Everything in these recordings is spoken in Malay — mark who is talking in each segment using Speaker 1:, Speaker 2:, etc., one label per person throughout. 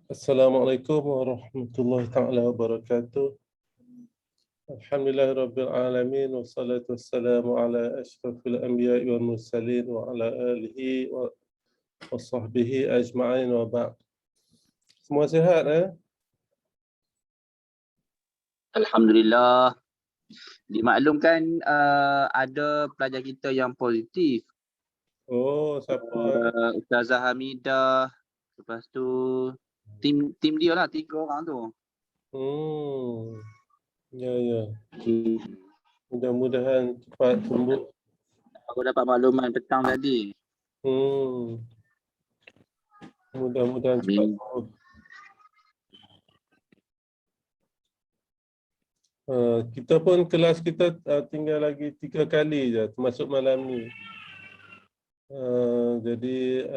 Speaker 1: Assalamualaikum warahmatullahi taala wabarakatuh. Alhamdulillahirabbil alamin wassalatu wassalamu ala asyrafil anbiya'i wal mursalin wa ala alihi wa sahbihi ajma'in wa ba'd. Semua sihat
Speaker 2: Alhamdulillah. Dimaklumkan ada pelajar kita yang positif.
Speaker 1: Oh, siapa
Speaker 2: Ustazah Hamidah. Lepas tu tim dia lah 3 orang tu.
Speaker 1: Ya ya.
Speaker 2: Hmm.
Speaker 1: Mudah-mudahan cepat sembuh.
Speaker 2: Aku dapat makluman petang tadi.
Speaker 1: Mudah-mudahan cepat
Speaker 2: Amin.
Speaker 1: sembuh. Kita pun kelas kita tinggal lagi 3 kali je termasuk malam ni. Jadi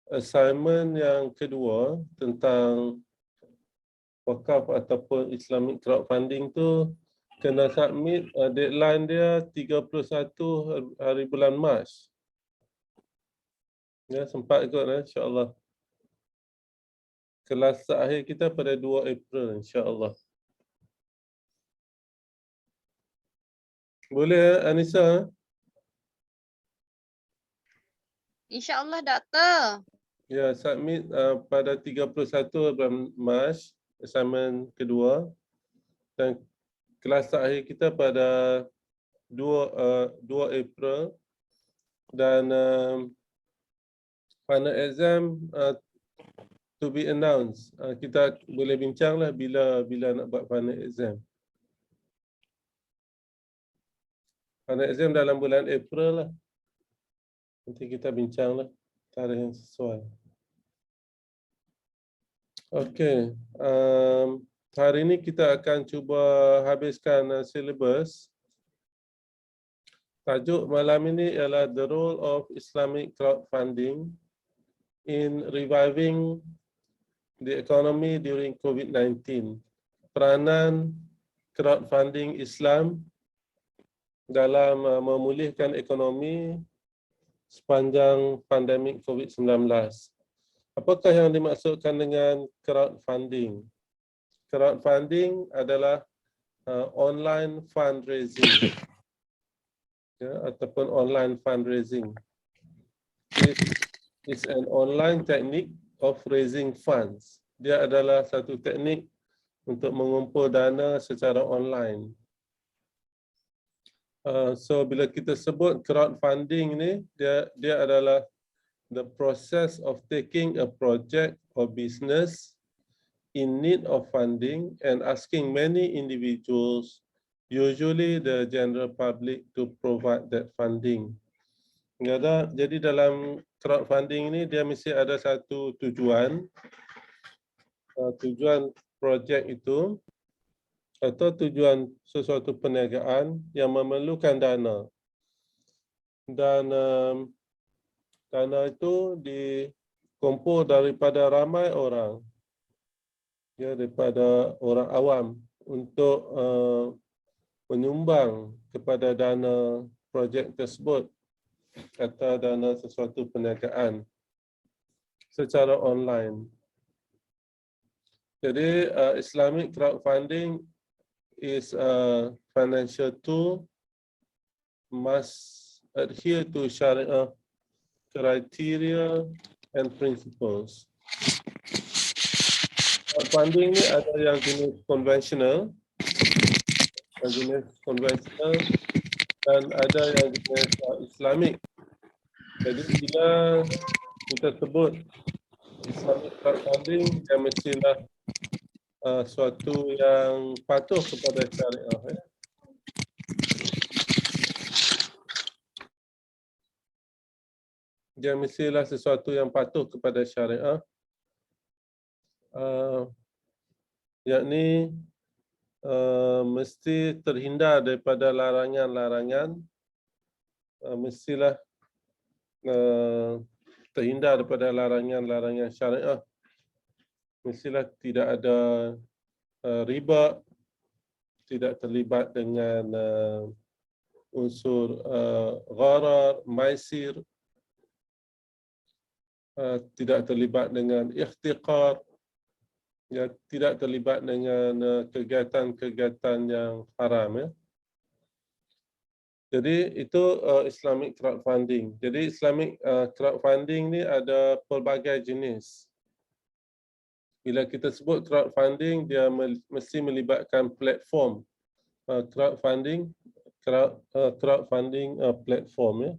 Speaker 1: assignment yang kedua tentang wakaf ataupun Islamic crowdfunding tu kena submit, deadline dia 31 hari bulan Mac. Ya, sempat ikut insya-Allah. Kelas akhir kita pada 2 April insya-Allah. Boleh Anissa?
Speaker 3: InsyaAllah, Doktor.
Speaker 1: Ya, submit pada 31 bulan Mac, assignment kedua. Dan kelas akhir kita pada 2 April. Dan final exam to be announced. Kita boleh bincanglah bila nak buat final exam. Final exam dalam bulan April lah. Nanti kita bincanglah tarikh yang sesuai. Okey. Hari ini kita akan cuba habiskan silibus. Tajuk malam ini ialah The Role of Islamic Crowdfunding in Reviving the Economy During COVID-19. Peranan crowdfunding Islam dalam memulihkan ekonomi sepanjang pandemik COVID-19. Apakah yang dimaksudkan dengan crowdfunding? Crowdfunding adalah online fundraising. Ya, ataupun online fundraising. It's an online technique of raising funds. Dia adalah satu teknik untuk mengumpul dana secara online. So bila kita sebut crowdfunding ni, dia adalah the process of taking a project or business in need of funding and asking many individuals, usually the general public, to provide that funding. Jadi dalam crowdfunding ini dia mesti ada satu tujuan, tujuan projek itu atau tujuan sesuatu perniagaan yang memerlukan dana. Dan dana itu dikumpul daripada ramai orang, ya, daripada orang awam untuk menyumbang kepada dana projek tersebut atau dana sesuatu perniagaan secara online. Jadi Islamic crowdfunding is a financial tool must adhere to Sharia criteria and principles. Crowdfunding ni ada yang jenis konvensional, dan ada yang jenis Islamik. Jadi bila kita sebut Islamic crowdfunding, dia mestilah suatu yang patuh kepada syariah. Dia mestilah sesuatu yang patuh kepada syariah, yakni mesti terhindar daripada larangan-larangan, mestilah terhindar daripada larangan-larangan syariah, mestilah tidak ada riba, tidak terlibat dengan unsur gharar, maisir, tidak terlibat dengan ikhtiqar, ya, tidak terlibat dengan kegiatan-kegiatan yang haram, ya. Jadi itu Islamic crowdfunding. Jadi Islamic crowdfunding ni ada pelbagai jenis. Bila kita sebut crowdfunding, dia mesti melibatkan platform crowdfunding platform, ya.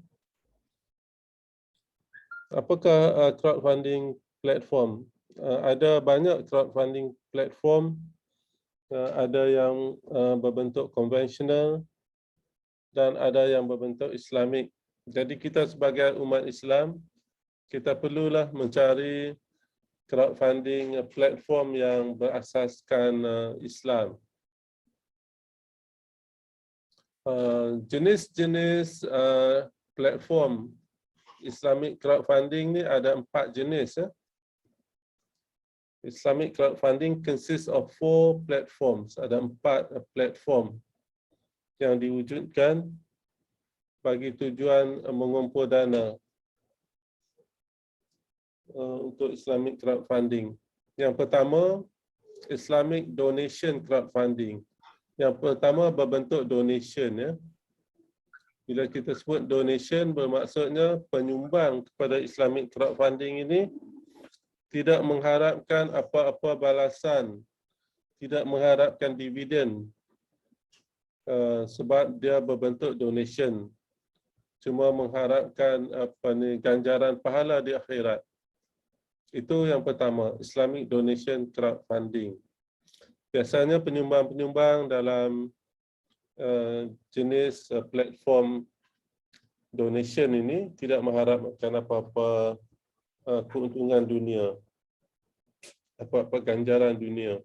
Speaker 1: Apakah crowdfunding platform? Ada banyak crowdfunding platform, ada yang berbentuk konvensional dan ada yang berbentuk Islamik. Jadi kita sebagai umat Islam, kita perlulah mencari crowdfunding platform yang berasaskan Islam. Jenis-jenis platform Islamic crowdfunding ni ada 4 jenis, ya. Islamic crowdfunding consists of 4 platforms. Ada 4 platform yang diwujudkan bagi tujuan mengumpul dana untuk Islamic crowdfunding. Yang pertama, Islamic donation crowdfunding. Yang pertama berbentuk donation, ya. Bila kita sebut donation, bermaksudnya penyumbang kepada Islamic crowdfunding ini tidak mengharapkan apa-apa balasan, tidak mengharapkan dividen, sebab dia berbentuk donation. Cuma mengharapkan ganjaran pahala di akhirat. Itu yang pertama, Islamic donation crowdfunding. Biasanya penyumbang-penyumbang dalam jenis platform donation ini tidak mengharapkan apa-apa keuntungan dunia, apa-apa ganjaran dunia.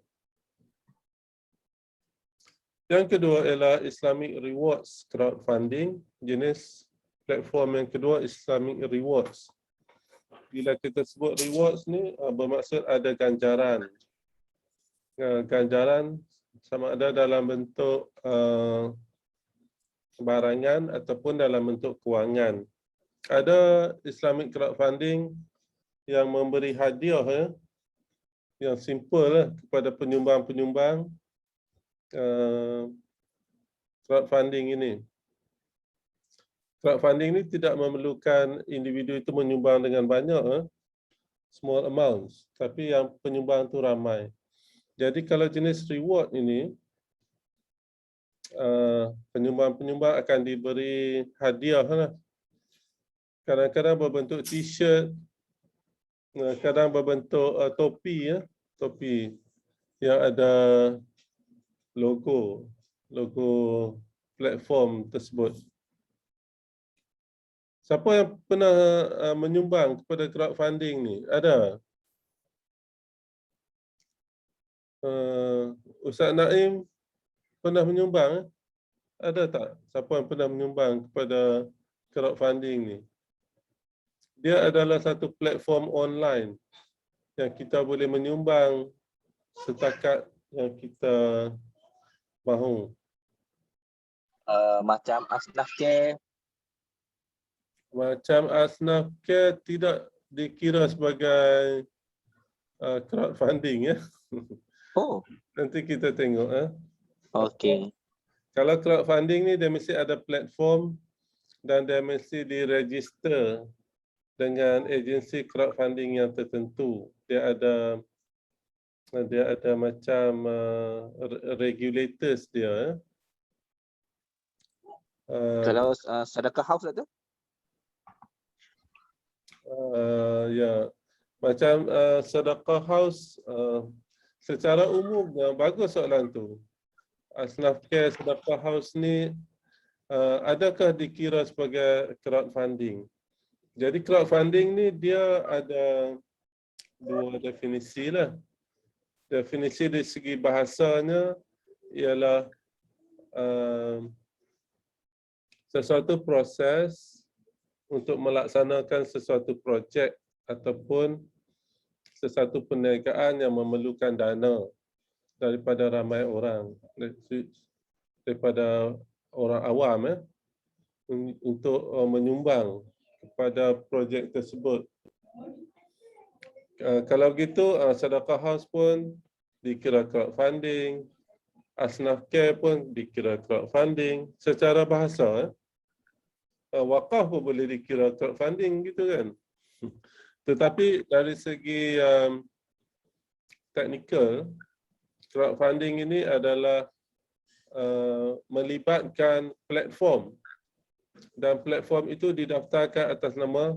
Speaker 1: Yang kedua ialah Islamic rewards crowdfunding. Jenis platform yang kedua Islamic rewards. Bila kita sebut rewards ni bermaksud ada ganjaran. Ganjaran sama ada dalam bentuk barangan ataupun dalam bentuk kewangan. Ada Islamic crowdfunding yang memberi hadiah, ya, yang simple lah kepada penyumbang-penyumbang crowdfunding ini. Crowdfunding ini tidak memerlukan individu itu menyumbang dengan banyak, small amounts, tapi yang penyumbang itu ramai. Jadi kalau jenis reward ini, penyumbang-penyumbang akan diberi hadiah, lah. Kadang-kadang berbentuk t-shirt, kadang berbentuk topi, ya, topi yang ada logo platform tersebut. Siapa yang pernah menyumbang kepada crowdfunding ni? Ada? Ustaz Naim pernah menyumbang? Ada tak? Siapa yang pernah menyumbang kepada crowdfunding ni? Dia adalah satu platform online yang kita boleh menyumbang setakat yang kita mahu.
Speaker 2: Macam Asnaf Care.
Speaker 1: Macam Asnaf Care tidak dikira sebagai crowdfunding, ya.
Speaker 2: Oh,
Speaker 1: Nanti kita tengok.
Speaker 2: okey.
Speaker 1: Kalau crowdfunding ni dia mesti ada platform dan dia mesti diregister dengan agensi crowdfunding yang tertentu. Dia ada macam regulators dia.
Speaker 2: Kalau Sedekah House ada?
Speaker 1: Ya, macam Sedekah House, secara umum bagus soalan tu. Asnaf Care Sedekah House ni adakah dikira sebagai crowdfunding? Jadi crowdfunding ni dia ada 2 definisi lah. Definisi dari segi bahasanya ialah sesuatu proses untuk melaksanakan sesuatu projek ataupun sesuatu perniagaan yang memerlukan dana daripada ramai orang, daripada orang awam, untuk menyumbang kepada projek tersebut. Kalau begitu, Sedekah House pun dikira crowdfunding, Asnaf Care pun dikira crowdfunding secara bahasa. Wakaf pun boleh dikira crowdfunding gitu kan. Tetapi dari segi teknikal, crowdfunding ini adalah melibatkan platform, dan platform itu didaftarkan atas nama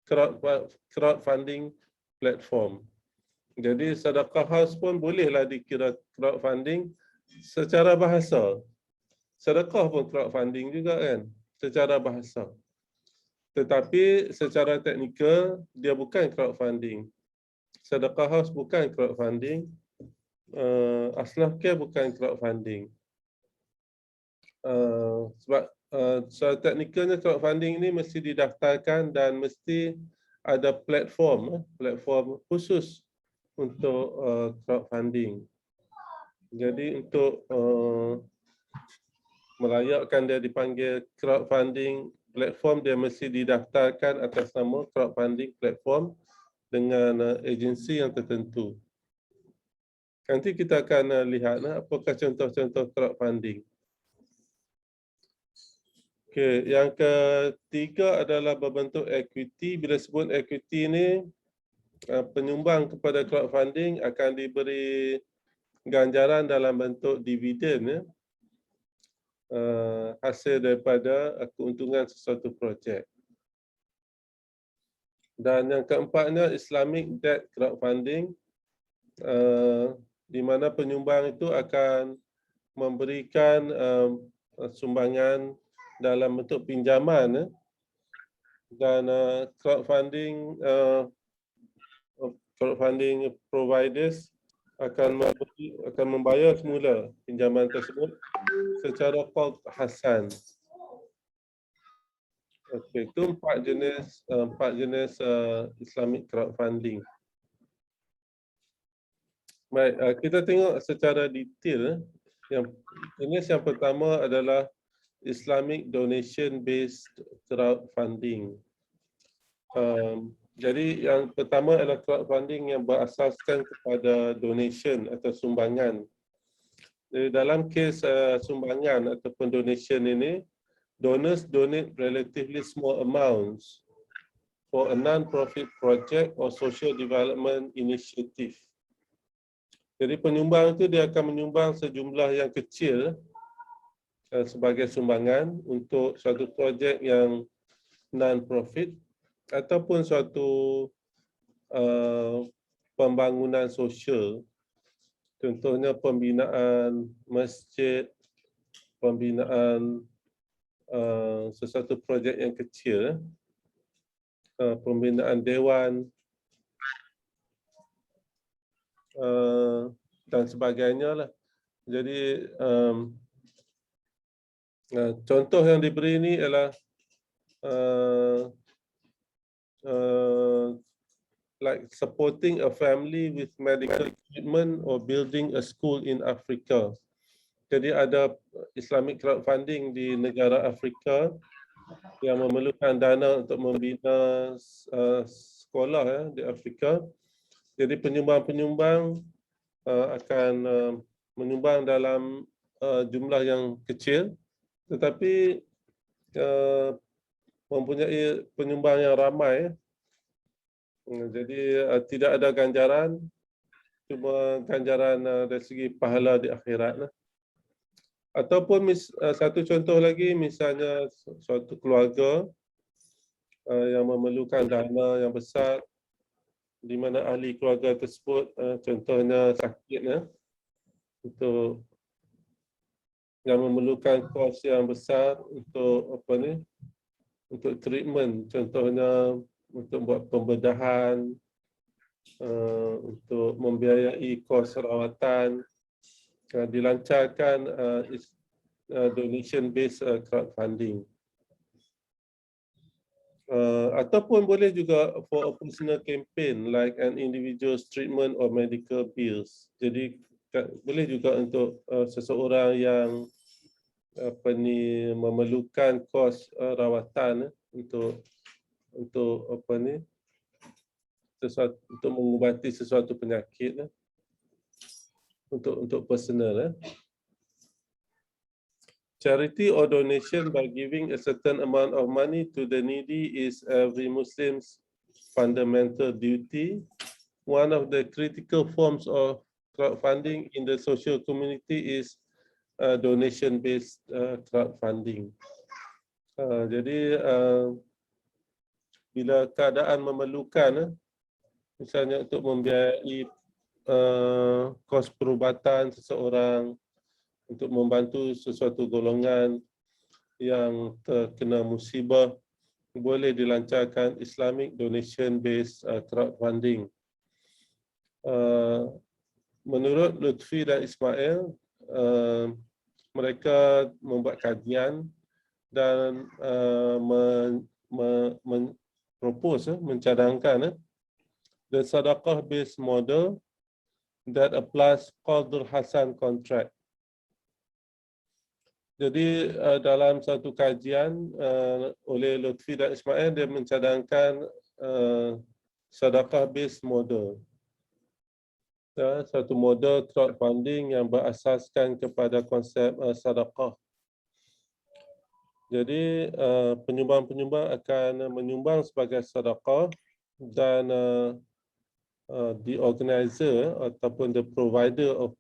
Speaker 1: crowdfunding platform. Jadi Sedekah House pun bolehlah dikira crowdfunding secara bahasa. Sedekah pun crowdfunding juga kan secara bahasa. Tetapi secara teknikal dia bukan crowdfunding. Sedekah House bukan crowdfunding. Asnaf Care bukan crowdfunding. Sebab secara teknikalnya crowdfunding ini mesti didaftarkan dan mesti ada platform khusus untuk crowdfunding. Jadi untuk melayakkan dia dipanggil crowdfunding platform, dia mesti didaftarkan atas nama crowdfunding platform dengan agensi yang tertentu. Nanti kita akan lihat apakah contoh-contoh crowdfunding. Okey, yang ketiga adalah berbentuk equity. Bila sebut equity ini, penyumbang kepada crowdfunding akan diberi ganjaran dalam bentuk dividen hasil daripada keuntungan sesuatu projek. Dan yang keempatnya Islamic Debt Crowdfunding, di mana penyumbang itu akan memberikan sumbangan dalam bentuk pinjaman dan crowdfunding providers akan membayar semula pinjaman tersebut secara qard hasan. Okey, itu empat jenis Islamic crowdfunding. Baik, kita tengok secara detail. Yang pertama adalah Islamic donation based crowdfunding. Jadi yang pertama adalah crowdfunding yang berasaskan kepada donation atau sumbangan. Jadi dalam kes sumbangan ataupun donation ini, donors donate relatively small amounts for a non-profit project or social development initiative. Jadi penyumbang itu dia akan menyumbang sejumlah yang kecil sebagai sumbangan untuk suatu projek yang non-profit ataupun suatu pembangunan sosial. Contohnya pembinaan masjid, pembinaan sesuatu projek yang kecil, pembinaan dewan dan sebagainya lah. Jadi contoh yang diberi ini ialah like supporting a family with medical treatment or building a school in Africa. Jadi ada Islamic crowdfunding di negara Afrika yang memerlukan dana untuk membina sekolah di Afrika. Jadi penyumbang-penyumbang akan menyumbang dalam jumlah yang kecil, tetapi mempunyai penyumbang yang ramai. Jadi tidak ada ganjaran, cuma ganjaran dari segi pahala di akhirat. Ataupun satu contoh lagi, misalnya suatu keluarga yang memerlukan dana yang besar, di mana ahli keluarga tersebut contohnya sakit, untuk yang memerlukan kos yang besar untuk untuk treatment, contohnya untuk buat pembedahan, untuk membiayai kos rawatan, dilancarkan donation based crowdfunding. Ataupun boleh juga for a personal campaign like an individual's treatment or medical bills. Jadi boleh juga untuk seseorang yang memerlukan kos rawatan untuk untuk mengubati sesuatu penyakit untuk personal. Charity or donation by giving a certain amount of money to the needy is every Muslim's fundamental duty. One of the critical forms of crowdfunding in the social community is donation-based crowdfunding. Jadi bila keadaan memerlukan, misalnya untuk membiayai kos perubatan seseorang, untuk membantu sesuatu golongan yang terkena musibah, boleh dilancarkan Islamic donation-based crowdfunding. Menurut Lutfi dan Ismail, mereka membuat kajian dan mencadangkan the sadaqah-based model that applies Qadr Hasan contract. Jadi dalam satu kajian oleh Lutfi dan Ismail, dia mencadangkan sadaqah-based model. Satu model crowdfunding yang berasaskan kepada konsep sadaqah. Jadi penyumbang-penyumbang akan menyumbang sebagai sedekah dan the organizer ataupun the provider of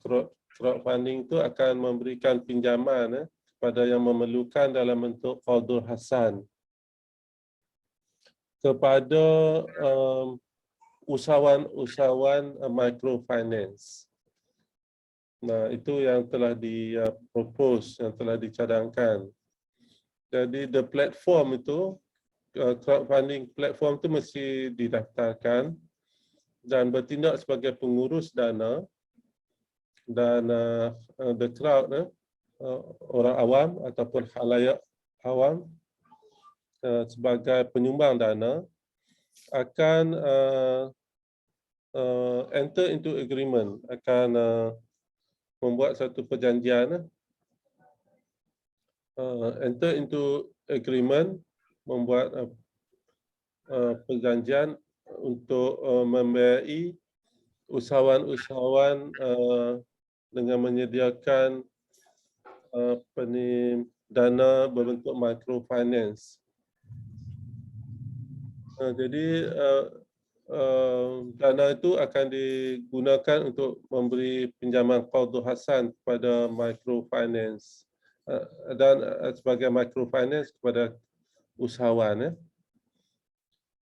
Speaker 1: crowdfunding itu akan memberikan pinjaman kepada yang memerlukan dalam bentuk qardul hasan kepada usahawan microfinance. Nah, itu yang telah di-propose, yang telah dicadangkan. Jadi the platform itu, crowdfunding platform itu mesti didaftarkan dan bertindak sebagai pengurus dana, dan the crowd, orang awam ataupun khalayak awam sebagai penyumbang dana akan enter into agreement, akan membuat satu perjanjian, enter into agreement, membuat perjanjian untuk membiayai usahawan-usahawan dengan menyediakan dana berbentuk microfinance. Jadi dana itu akan digunakan untuk memberi pinjaman qardul hasan kepada microfinance dan sebagai microfinance kepada usahawan.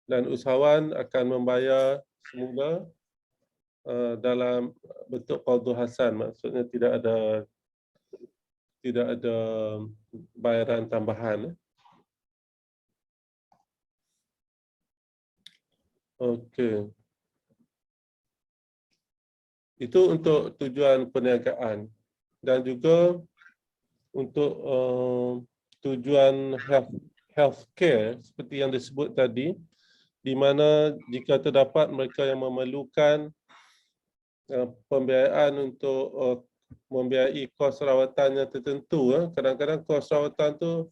Speaker 1: Dan usahawan akan membayar semula dalam bentuk qardul hasan, maksudnya tidak ada bayaran tambahan. Okey. Itu untuk tujuan perniagaan dan juga untuk tujuan healthcare seperti yang disebut tadi, di mana jika terdapat mereka yang memerlukan pembiayaan untuk membiayai kos rawatan yang tertentu, kadang-kadang kos rawatan tu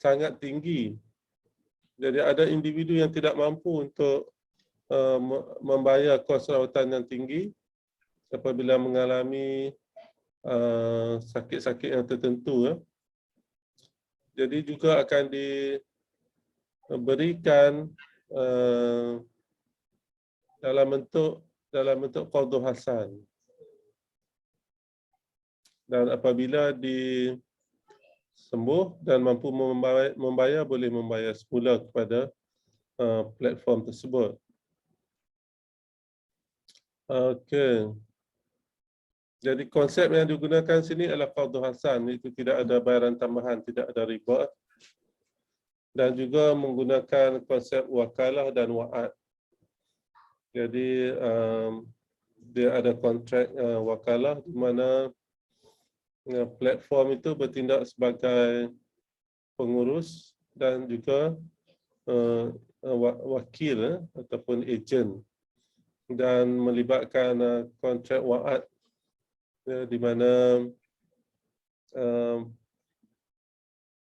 Speaker 1: sangat tinggi. Jadi ada individu yang tidak mampu untuk membayar kos rawatan yang tinggi apabila mengalami sakit-sakit yang tertentu. Jadi juga akan diberikan dalam bentuk qardul hasan. Dan apabila sembuh dan mampu membayar, boleh membayar semula kepada platform tersebut. Okey. Jadi konsep yang digunakan sini adalah qardul hasan, itu tidak ada bayaran tambahan, tidak ada riba. Dan juga menggunakan konsep wakalah dan wa'ad. Jadi dia ada kontrak wakalah di mana platform itu bertindak sebagai pengurus dan juga wakil ataupun ejen, dan melibatkan kontrak wa'ad di mana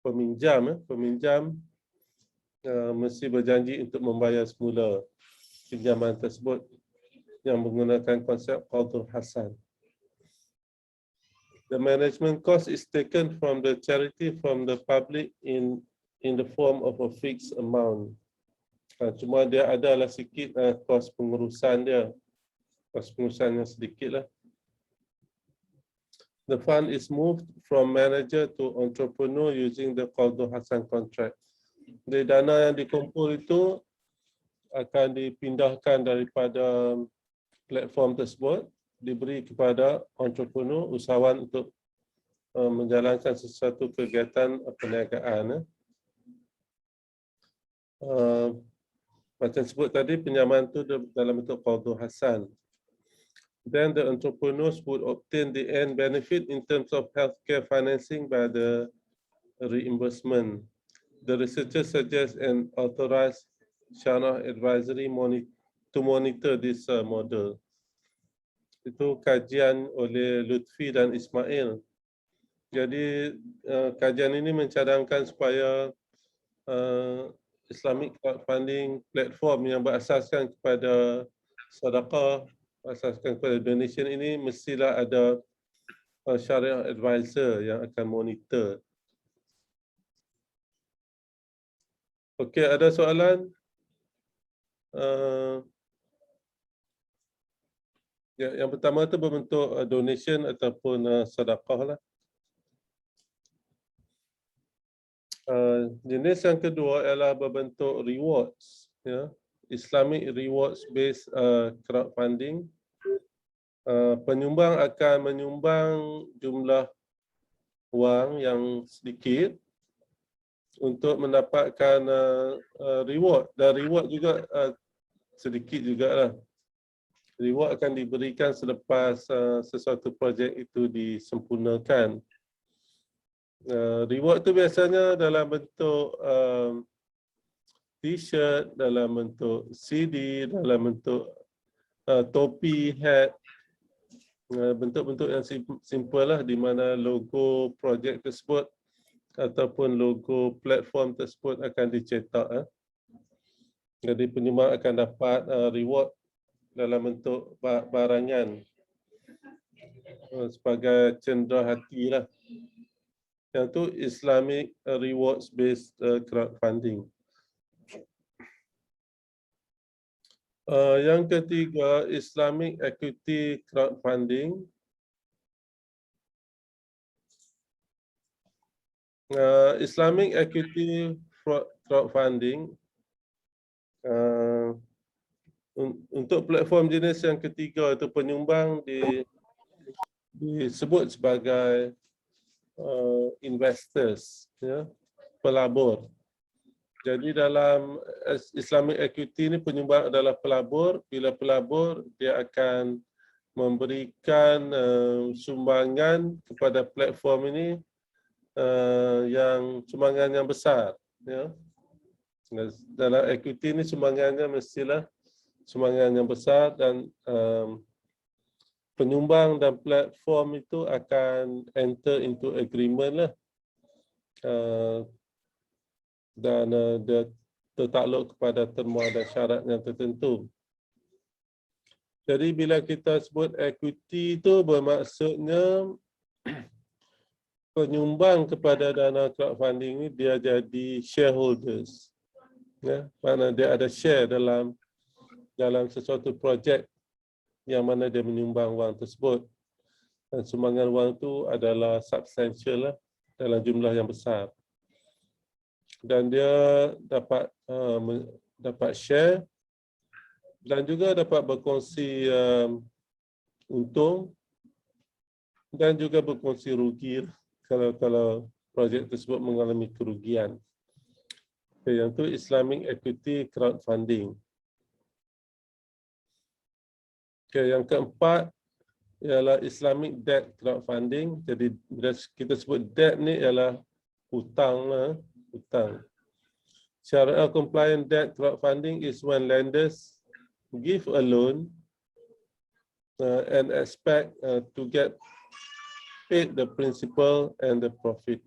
Speaker 1: peminjam mesti berjanji untuk membayar semula pinjaman tersebut yang menggunakan konsep Qardul Hasan. The management cost is taken from the charity from the public in the form of a fixed amount. Cuma dia adalah sikit kos pengurusan dia. Kos pengurusan yang sedikit lah. The fund is moved from manager to entrepreneur using the Qardul Hasan contract. Dari dana yang dikumpul itu akan dipindahkan daripada platform tersebut, diberi kepada entrepreneur, usahawan untuk menjalankan sesuatu kegiatan perniagaan. Macam sebut tadi, pinjaman itu dalam bentuk Qardul Hasan. Then the entrepreneurs would obtain the end benefit in terms of healthcare financing by the reimbursement. The researcher suggests an authorized Syarah advisory to monitor this model. Itu kajian oleh Lutfi dan Ismail. Jadi kajian ini mencadangkan supaya Islamic crowdfunding platform yang berasaskan kepada sedekah, berasaskan kepada donation ini mestilah ada syariah advisor yang akan monitor. Okey, ada soalan? Yang pertama itu berbentuk donation ataupun sedekah lah. Jenis yang kedua ialah berbentuk rewards, ya. Islamic rewards based crowdfunding. Penyumbang akan menyumbang jumlah wang yang sedikit untuk mendapatkan reward, dan reward juga sedikit jugalah. Reward akan diberikan selepas sesuatu projek itu disempurnakan. Reward itu biasanya dalam bentuk t-shirt, dalam bentuk CD, dalam bentuk topi, hat, bentuk-bentuk yang simple lah, di mana logo projek tersebut ataupun logo platform tersebut akan dicetak. Jadi penyumbang akan dapat reward dalam bentuk barangan sebagai cenderah hati lah. Yang tu Islamic rewards based crowdfunding. Yang ketiga, Islamic equity crowdfunding. Islamic equity crowdfunding untuk platform jenis yang ketiga itu penyumbang disebut sebagai investors, ya, pelabur. Jadi dalam Islamic equity ini penyumbang adalah pelabur. Bila pelabur, dia akan memberikan sumbangan kepada platform ini yang sumbangan yang besar, ya. Dalam equity ini sumbangannya mestilah sumbangan yang besar, dan penyumbang dan platform itu akan enter into agreement lah, dan dia tertakluk kepada terma dan syarat yang tertentu. Jadi bila kita sebut equity itu bermaksudnya penyumbang kepada dana crowdfunding ini dia jadi shareholders, ya, mana dia ada share dalam sesuatu projek yang mana dia menyumbang wang tersebut, dan sumbangan wang itu adalah substantial lah, dalam jumlah yang besar, dan dia dapat share dan juga dapat berkongsi untung dan juga berkongsi rugi kalau projek tersebut mengalami kerugian. Okay, yang itu Islamic equity crowdfunding. Okay, yang keempat ialah Islamic debt crowdfunding. Jadi bila kita sebut debt ni ialah hutang lah, hutang. Syariah compliant debt crowdfunding is when lenders give a loan and expect to get paid the principal and the profit.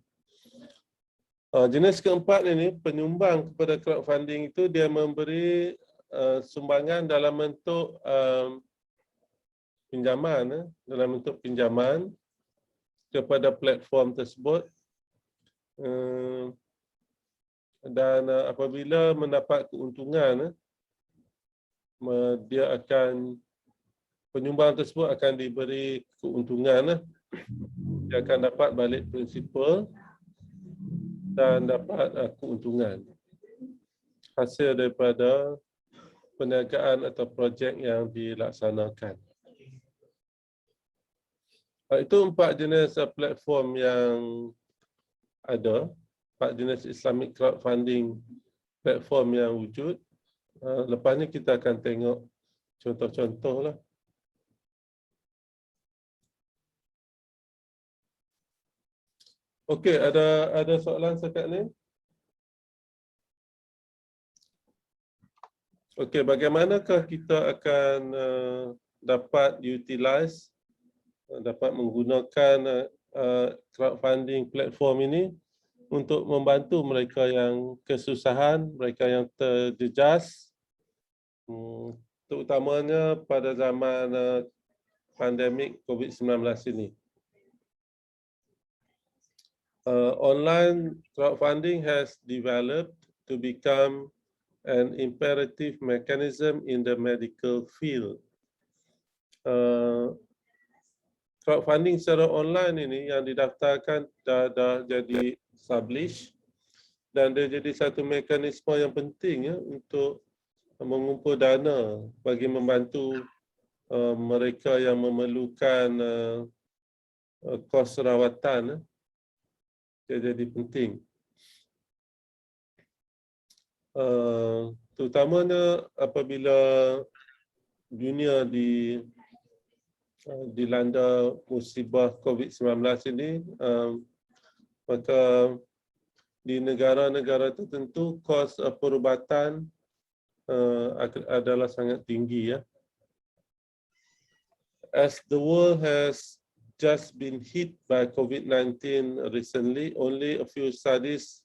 Speaker 1: Jenis keempat ini, penyumbang kepada crowdfunding itu dia memberi sumbangan dalam bentuk pinjaman, kepada platform tersebut. Dan apabila mendapat keuntungan, penyumbang tersebut akan diberi keuntungan. Dia akan dapat balik prinsipal dan dapat keuntungan hasil daripada perniagaan atau projek yang dilaksanakan. Itu 4 jenis platform yang ada, 4 jenis Islamic crowdfunding platform yang wujud. Lepas ni kita akan tengok contoh-contoh lah. Okey, ada soalan setakat ni? Okey, bagaimanakah kita akan dapat utilize, dapat menggunakan crowdfunding platform ini untuk membantu mereka yang kesusahan, mereka yang terjejas, terutamanya pada zaman pandemik COVID-19 ini. Online crowdfunding has developed to become an imperative mechanism in the medical field. Crowdfunding secara online ini yang didaftarkan dah jadi established dan dia jadi satu mekanisme yang penting untuk mengumpul dana bagi membantu mereka yang memerlukan kos rawatan. Dia jadi penting. Terutamanya apabila dunia dilanda musibah COVID-19 ini, maka di negara-negara tertentu kos perubatan adalah sangat tinggi. As the world has just been hit by COVID-19 recently, only a few studies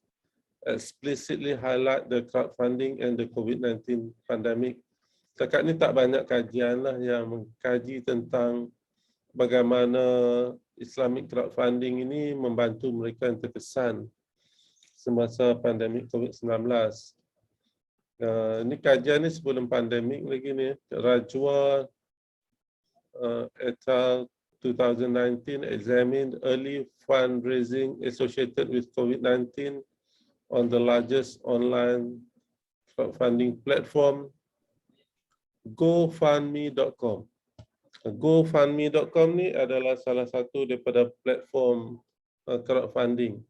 Speaker 1: explicitly highlight the crowdfunding and the COVID-19 pandemic. Setakat ni tak banyak kajian lah yang mengkaji tentang bagaimana Islamic crowdfunding ini membantu mereka yang terkesan semasa pandemik COVID-19. Ini kajian ni sebelum pandemik lagi ni. Rajwa et al. 2019 examined early fundraising associated with COVID-19 on the largest online crowdfunding platform, GoFundMe.com. GoFundMe.com ni adalah salah satu daripada platform crowdfunding.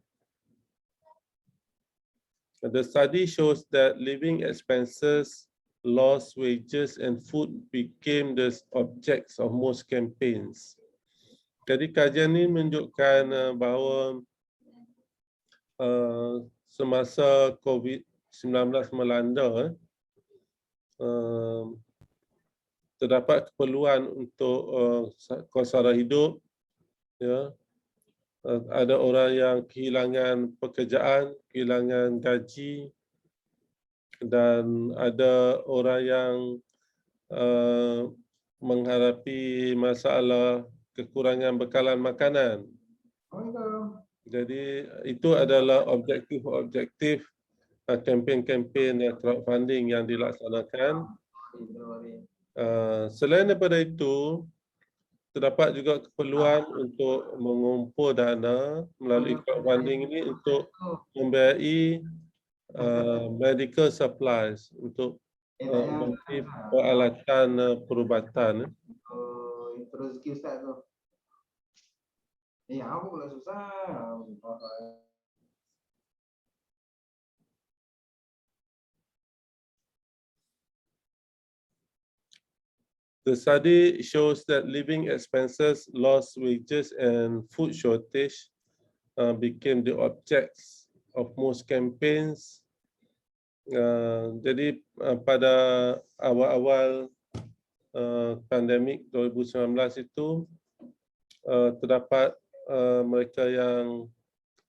Speaker 1: The study shows that living expenses, lost wages and food became the objects of most campaigns. Jadi kajian ini menunjukkan bahawa semasa COVID-19 melanda, terdapat keperluan untuk kos sara hidup. Ada orang yang kehilangan pekerjaan, kehilangan gaji, dan ada orang yang menghadapi masalah kekurangan bekalan makanan. Jadi itu adalah objektif kempen-kempen crowdfunding yang dilaksanakan. Selain daripada itu, terdapat juga keperluan untuk mengumpul dana melalui crowdfunding ini untuk membiayai medical supplies, untuk membeli peralatan perubatan.
Speaker 4: Rezeki Ustaz tu. Apa pula susah.
Speaker 1: The study shows that living expenses, lost wages and food shortage became the objects of most campaigns. Jadi pada awal-awal pandemik 2019 itu terdapat mereka yang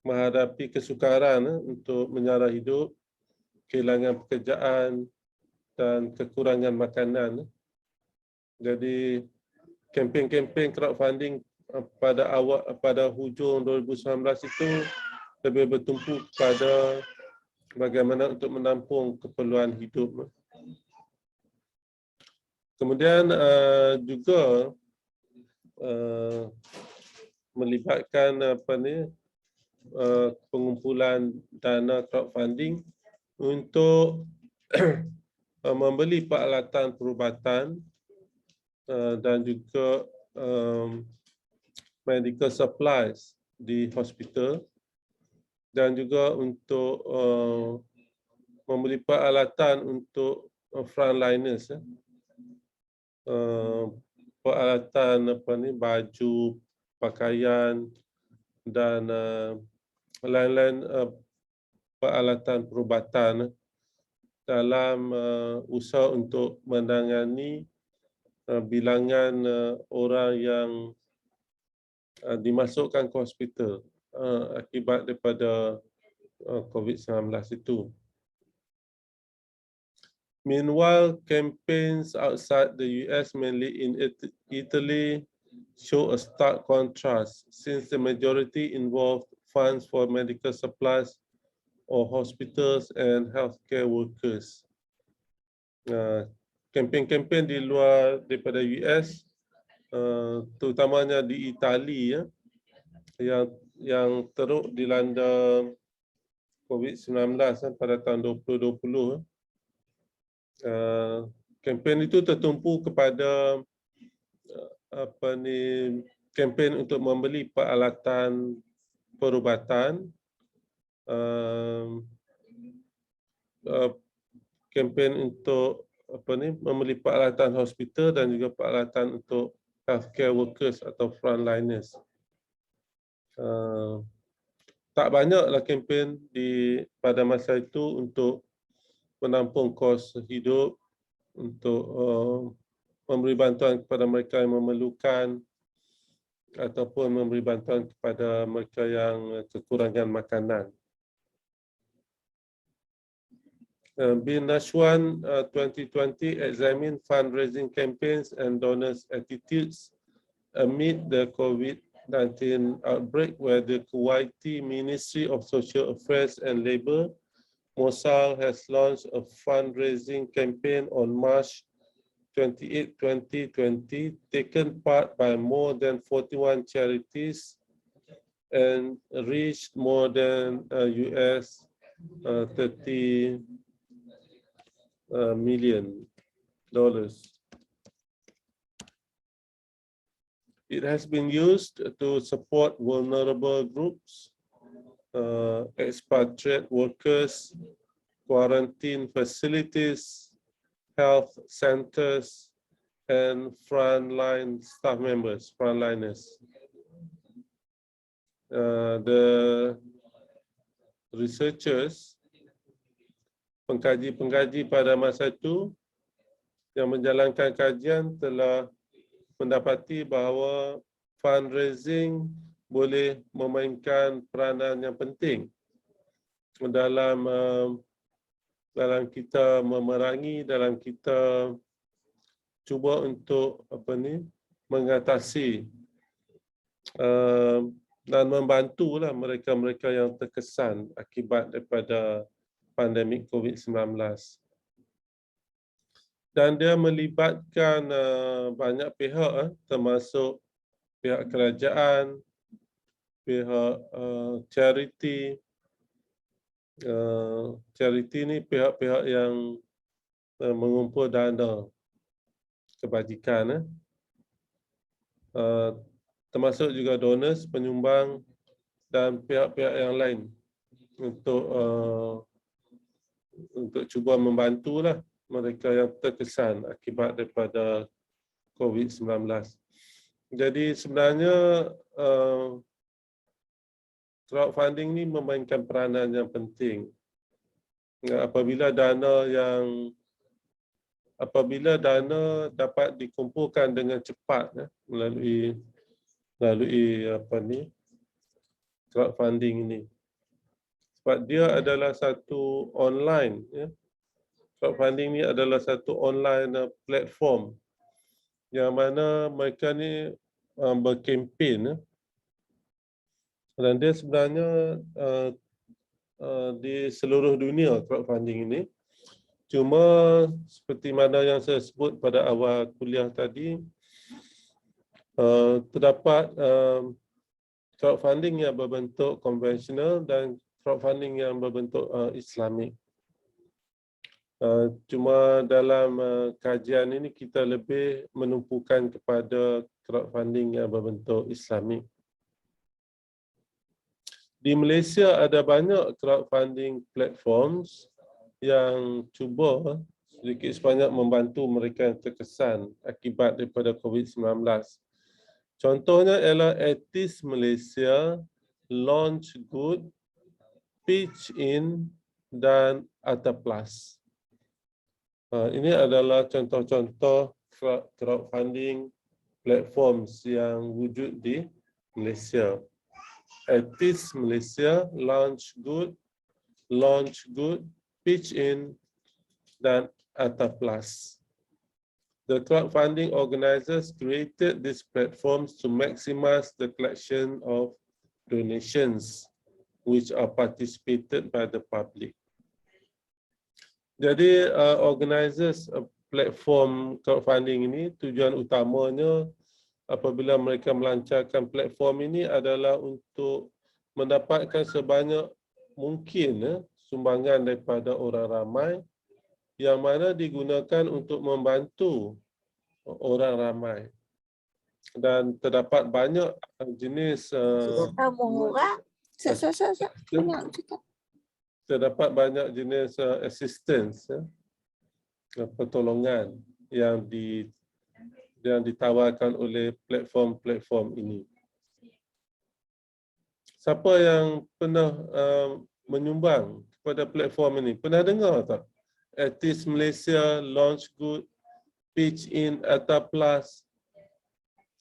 Speaker 1: menghadapi kesukaran untuk menyara hidup, kehilangan pekerjaan dan kekurangan makanan. Jadi kempen-kempen crowdfunding pada hujung 2019 itu lebih bertumpu pada bagaimana untuk menampung keperluan hidup. Kemudian juga melibatkan pengumpulan dana crowdfunding untuk membeli peralatan perubatan dan juga medical supplies di hospital, dan juga untuk membeli peralatan untuk frontliners, peralatan baju, pakaian dan lain-lain peralatan perubatan dalam usaha untuk menangani bilangan orang yang dimasukkan ke hospital akibat daripada COVID-19 itu. Meanwhile, campaigns outside the US, mainly in Italy, show a stark contrast since the majority involved funds for medical supplies or hospitals and healthcare workers. Kempen-kempen di luar daripada US, terutamanya di Itali, yang teruk dilanda COVID-19 pada tahun 2020. Kempen itu tertumpu kepada kempen untuk membeli peralatan perubatan, kempen untuk membeli peralatan hospital dan juga peralatan untuk healthcare workers atau frontliners. Tak banyaklah kempen pada masa itu untuk menampung kos hidup, untuk memberi bantuan kepada mereka yang memerlukan ataupun memberi bantuan kepada mereka yang kekurangan makanan. BNashwan 2020 examined fundraising campaigns and donors' attitudes amid the COVID-19 outbreak, where the Kuwaiti Ministry of Social Affairs and Labour, Mossal, has launched a fundraising campaign on March 28, 2020, taken part by more than 41 charities and reached more than US $30 million. It has been used to support vulnerable groups, expatriate workers, quarantine facilities, health centers, and frontline staff members, frontliners. The researchers, pengkaji-pengkaji pada masa itu yang menjalankan kajian telah mendapati bahawa fundraising boleh memainkan peranan yang penting dalam kita memerangi, dalam kita cuba untuk mengatasi dan membantulah mereka-mereka yang terkesan akibat daripada pandemik COVID-19. Dan dia melibatkan banyak pihak, termasuk pihak kerajaan, pihak charity. Charity ni pihak-pihak yang mengumpul dana kebajikan, termasuk juga donors, penyumbang dan pihak-pihak yang lain untuk cuba membantulah mereka yang terkesan akibat daripada COVID-19. Jadi sebenarnya crowdfunding ni memainkan peranan yang penting. Apabila dana dapat dikumpulkan dengan cepat melalui crowdfunding ini. sebab dia adalah satu online, ya. Crowdfunding ni adalah satu online platform yang mana mereka ni berkempen, ya. Dan dia sebenarnya di seluruh dunia crowdfunding ini. Cuma seperti mana yang saya sebut pada awal kuliah tadi, terdapat crowdfunding yang berbentuk konvensional dan crowdfunding yang berbentuk Islamik. Cuma dalam kajian ini kita lebih menumpukan kepada crowdfunding yang berbentuk Islamik. Di Malaysia ada banyak crowdfunding platforms yang cuba sedikit sebanyak membantu mereka yang terkesan akibat daripada COVID-19. Contohnya ialah Etis Malaysia, Launch Good, Pitch In dan Atta Plus. Ini adalah contoh-contoh crowdfunding platforms yang wujud di Malaysia. Etis Malaysia, Launch Good, Pitch In, dan Atta Plus. The crowdfunding organizers created these platforms to maximize the collection of donations which are participated by the public. Jadi organizers platform crowdfunding ini tujuan utamanya apabila mereka melancarkan platform ini adalah untuk mendapatkan sebanyak mungkin sumbangan daripada orang ramai yang mana digunakan untuk membantu orang ramai. Dan terdapat banyak jenis terdapat banyak jenis assistance, pertolongan yang ditawarkan oleh platform-platform ini. Siapa yang pernah menyumbang kepada platform ini? Pernah dengar tak? Etis Malaysia, Launch Good, Pitch In, Atta Plus.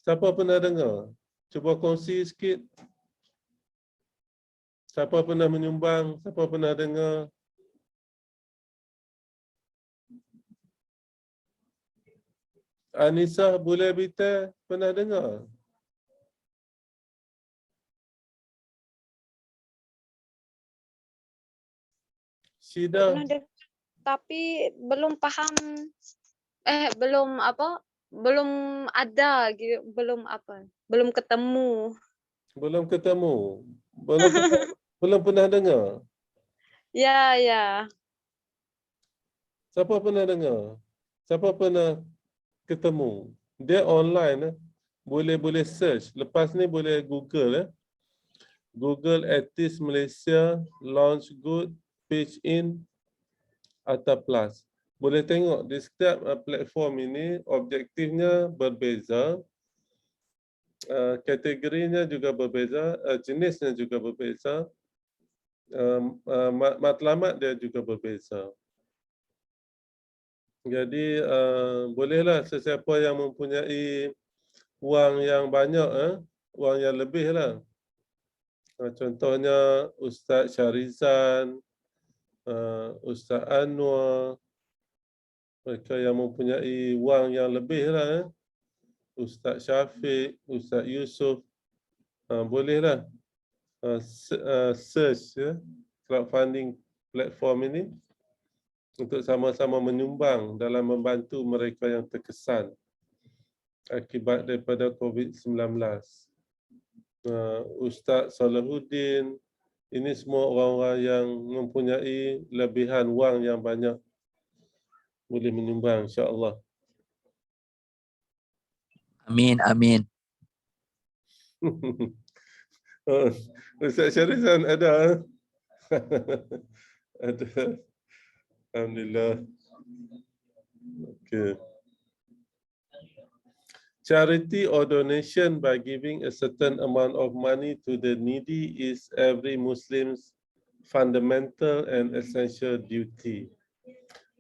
Speaker 1: Siapa pernah dengar? Cuba kongsi sikit. Siapa pernah menyumbang? Siapa pernah dengar? Anissa boleh beritahu, pernah dengar? Syida?
Speaker 3: Tapi belum paham, belum ada gitu, belum ketemu.
Speaker 1: Belum ketemu? Belum pernah dengar?
Speaker 3: Ya.
Speaker 1: Siapa pernah dengar? Siapa pernah ketemu? Dia online, boleh search. Lepas ni boleh Google, Google Etis Malaysia, Launch Good, Pitch In, Atta Plus. Boleh tengok di setiap platform ini objektifnya berbeza, kategorinya juga berbeza, jenisnya juga berbeza, matlamat dia juga berbeza. Jadi bolehlah sesiapa yang mempunyai wang yang banyak, wang yang lebih lah. Contohnya Ustaz Syarizan, Ustaz Anwar, mereka yang mempunyai wang yang lebih lah, Ustaz Syafiq, Ustaz Yusof, bolehlah search crowdfunding platform ini untuk sama-sama menyumbang dalam membantu mereka yang terkesan akibat daripada COVID-19. Ustaz Salahuddin, ini semua orang-orang yang mempunyai lebihan wang yang banyak boleh menyumbang, insya-Allah.
Speaker 5: Amin.
Speaker 1: Ustaz Syarizan ada? Ada. Alhamdulillah. Okay. Charity or donation by giving a certain amount of money to the needy is every Muslim's fundamental and essential duty.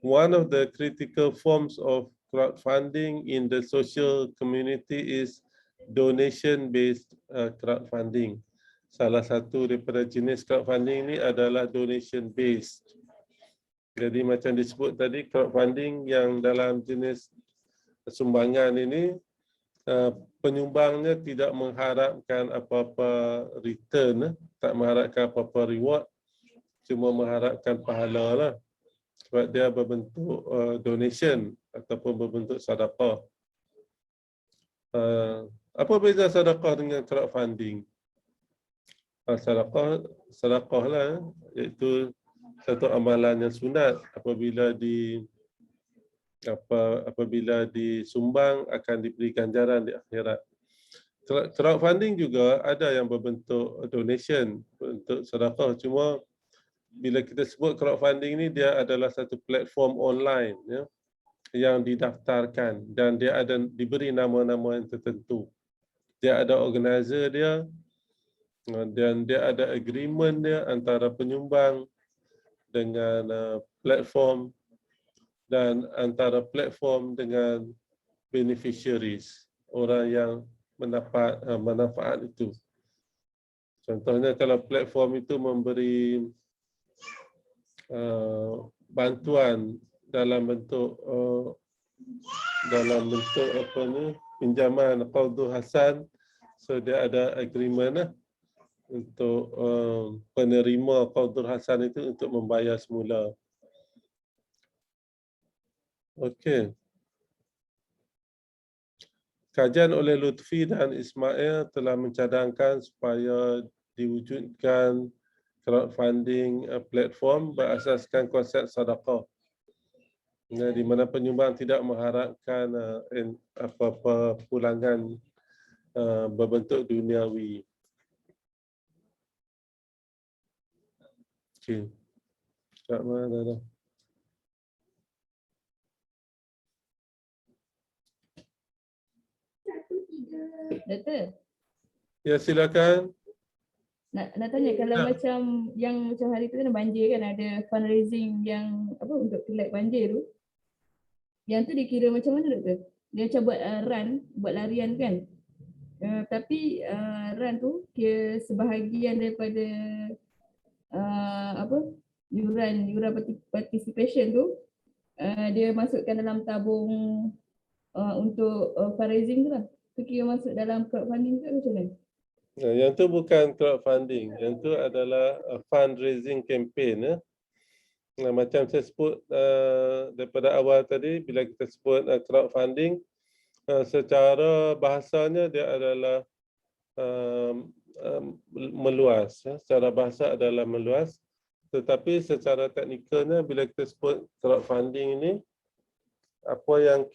Speaker 1: One of the critical forms of crowdfunding in the social community is donation-based crowdfunding. salah satu daripada jenis crowdfunding ni adalah donation based. Jadi macam disebut tadi, crowdfunding yang dalam jenis sumbangan ini, penyumbangnya tidak mengharapkan apa-apa return, tak mengharapkan apa-apa reward, cuma mengharapkan pahala lah. Sebab dia berbentuk donation ataupun berbentuk sedekah. Apa beza sedekah dengan crowdfunding? Sedekah lah, iaitu satu amalan yang sunat. Apabila disumbang akan diberi ganjaran di akhirat. Crowdfunding juga ada yang berbentuk donation, bentuk sedekah. Cuma bila kita sebut crowdfunding ni, dia adalah satu platform online, ya, yang didaftarkan dan dia ada diberi nama-nama yang tertentu. Dia ada organizer dia dan dia ada agreement dia antara penyumbang dengan platform dan antara platform dengan beneficiaries, orang yang mendapat manfaat itu. Contohnya kalau platform itu memberi bantuan dalam bentuk apa ni, pinjaman qardul hasan, so dia ada agreement lah untuk penerima qardul hasan itu untuk membayar semula. Okey. Kajian oleh Lutfi dan Ismail telah mencadangkan supaya diwujudkan crowdfunding platform berasaskan konsep sedekah, di mana penyumbang tidak mengharapkan apa-apa pulangan berbentuk duniawi. Okey. Kat mana dah?
Speaker 5: Doktor,
Speaker 1: Ya, silakan.
Speaker 5: nak tanya kalau
Speaker 1: Ya.
Speaker 5: macam yang macam hari tu kan banjir kan, ada fundraising yang apa untuk collect banjir tu. Yang tu dikira macam mana doktor? Dia macam buat run, buat larian kan. Tapi run tu kira sebahagian daripada yuran participation tu dia masukkan dalam tabung untuk fundraising tu lah. Tu kira masuk dalam crowdfunding tu macam mana?
Speaker 1: Yang tu bukan crowdfunding, yang tu adalah fundraising campaign. Macam saya sebut daripada awal tadi, bila kita sebut crowdfunding, secara bahasanya dia adalah meluas. Secara bahasa adalah meluas, tetapi secara teknikalnya bila kita sebut crowdfunding ini, apa yang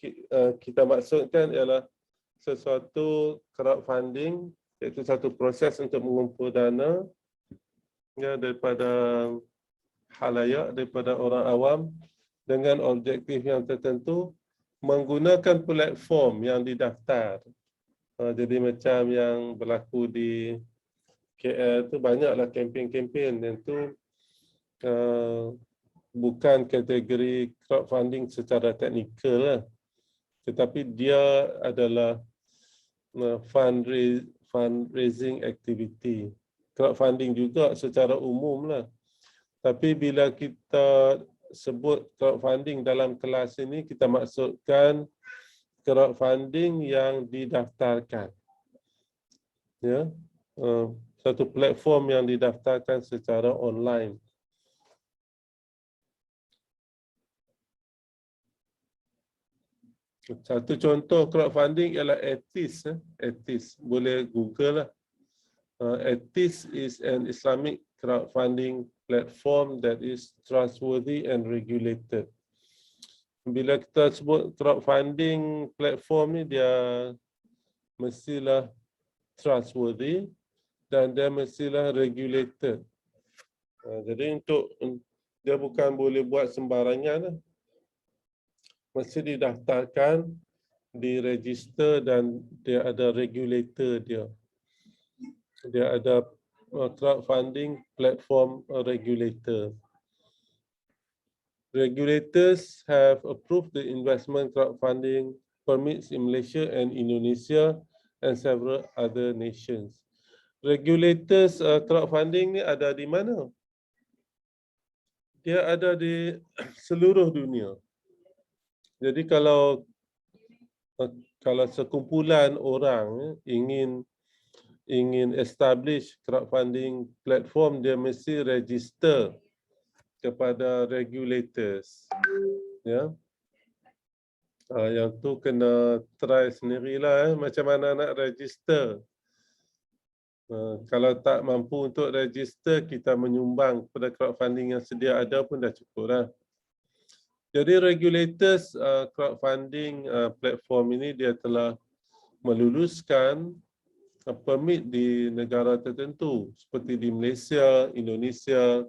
Speaker 1: kita maksudkan ialah sesuatu crowdfunding, iaitu satu proses untuk mengumpul dana daripada khalayak, daripada orang awam dengan objektif yang tertentu menggunakan platform yang didaftar. Jadi macam yang berlaku di KL tu, banyaklah kempen-kempen yang tu bukan kategori crowdfunding secara teknikal lah. Tetapi dia adalah fundraising activity. Crowdfunding juga secara umum lah. Tapi bila kita sebut crowdfunding dalam kelas ini, kita maksudkan crowdfunding yang didaftarkan. Ya, satu platform yang didaftarkan secara online. Satu contoh crowdfunding ialah Etis. Etis, boleh Google lah. Etis is an Islamic crowdfunding platform that is trustworthy and regulated. Bila kita sebut crowdfunding platform ni, dia mestilah trustworthy dan dia mestilah regulated. Jadi dia bukan boleh buat sembarangan lah. Mesti didaftarkan, diregister dan dia ada regulator dia. Dia ada crowdfunding platform regulator. Regulators have approved the investment crowdfunding permits in Malaysia and Indonesia and several other nations. regulators crowdfunding ni ada di mana? Dia ada di seluruh dunia. Jadi kalau sekumpulan orang ingin establish crowdfunding platform, dia mesti register kepada regulators. Ya. Yang tu kena try sendirilah macam mana nak register. Kalau tak mampu untuk register, kita menyumbang kepada crowdfunding yang sedia ada pun dah cukup lah. Jadi regulators crowdfunding platform ini dia telah meluluskan permit di negara tertentu seperti di Malaysia, Indonesia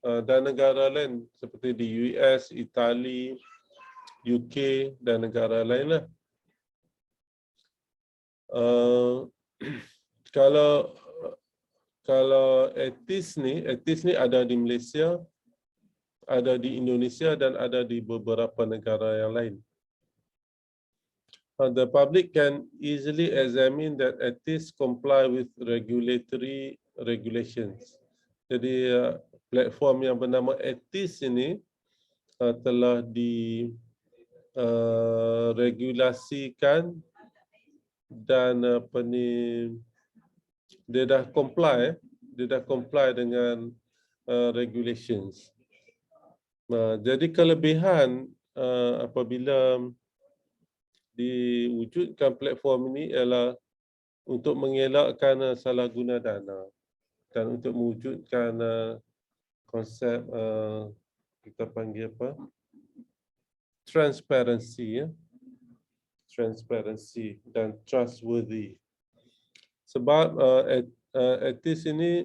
Speaker 1: dan negara lain seperti di US, Itali, UK dan negara lain lah. Kalau etis ni ada di Malaysia, ada di Indonesia dan ada di beberapa negara yang lain. The public can easily examine that ethics comply with regulatory regulations. Jadi platform yang bernama Etis ini telah diregulasikan dan dia dah comply dengan regulations. Jadi kelebihan apabila diwujudkan platform ini ialah untuk mengelakkan salah guna dana dan untuk mewujudkan konsep kita panggil apa? Transparency, transparency dan trustworthy. Sebab Etis ini,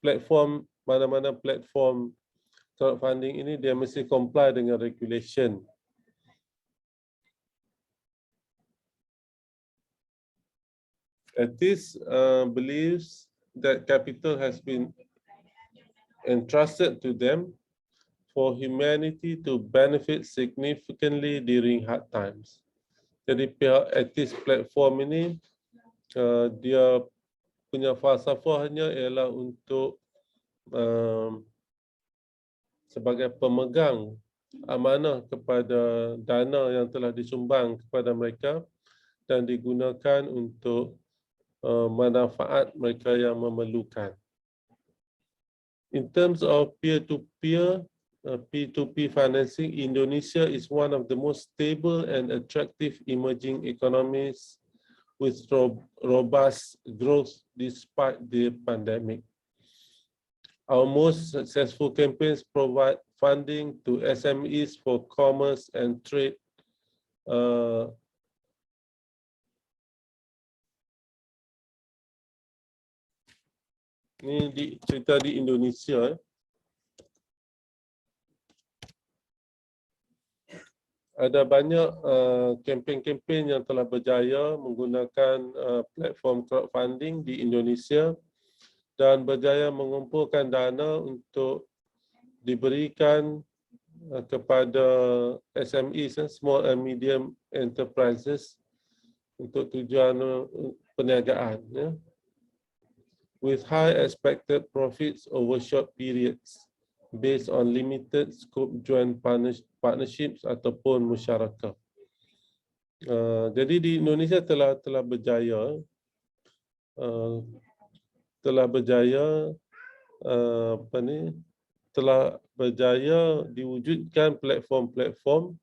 Speaker 1: platform mana-mana platform crowdfunding ini dia mesti comply dengan regulation. Etis believes that capital has been entrusted to them for humanity to benefit significantly during hard times. Jadi pihak Etis platform ini dia punya falsafahnya ialah untuk sebagai pemegang amanah kepada dana yang telah disumbang kepada mereka dan digunakan untuk manfaat mereka yang memerlukan. In terms of peer-to-peer, P2P financing, Indonesia is one of the most stable and attractive emerging economies with robust growth despite the pandemic. Our most successful campaigns provide funding to SMEs for commerce and trade. Ini cerita di Indonesia. Ada banyak kempen-kempen yang telah berjaya menggunakan platform crowdfunding di Indonesia dan berjaya mengumpulkan dana untuk diberikan kepada SMEs, small and medium enterprises untuk tujuan perniagaan. Ya. With high expected profits over short periods based on limited scope joint partnerships ataupun musyarakah. Jadi di Indonesia telah berjaya diwujudkan platform-platform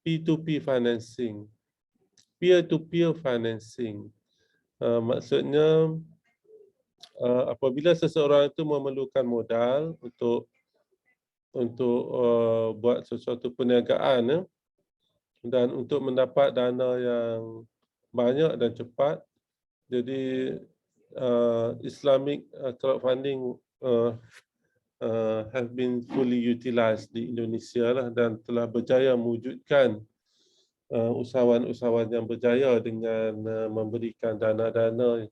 Speaker 1: P2P financing, peer-to-peer financing. Maksudnya apabila seseorang itu memerlukan modal untuk buat sesuatu perniagaan dan untuk mendapat dana yang banyak dan cepat, jadi Islamic crowdfunding have been fully utilized di Indonesia lah dan telah berjaya mewujudkan usahawan-usahawan yang berjaya dengan memberikan dana-dana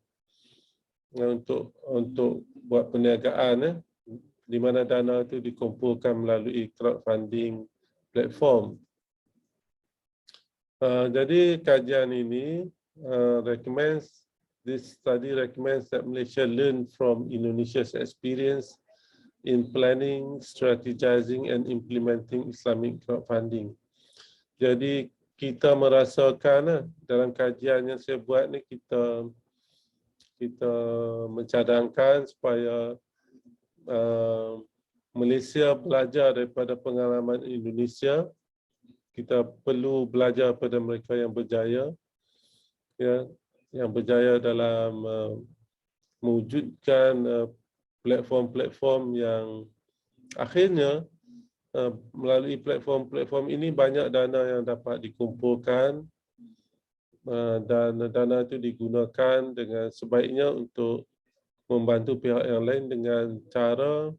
Speaker 1: untuk buat perniagaan, di mana dana itu dikumpulkan melalui crowdfunding platform. Jadi kajian ini recommends This study recommends that Malaysia learn from Indonesia's experience in planning, strategizing and implementing Islamic crowdfunding. Jadi kita merasakan dalam kajian yang saya buat ni kita mencadangkan supaya Malaysia belajar daripada pengalaman Indonesia. Kita perlu belajar pada mereka yang berjaya, ya, yang berjaya dalam mewujudkan platform-platform yang akhirnya melalui platform-platform ini banyak dana yang dapat dikumpulkan dan dana itu digunakan dengan sebaiknya untuk membantu pihak yang lain dengan cara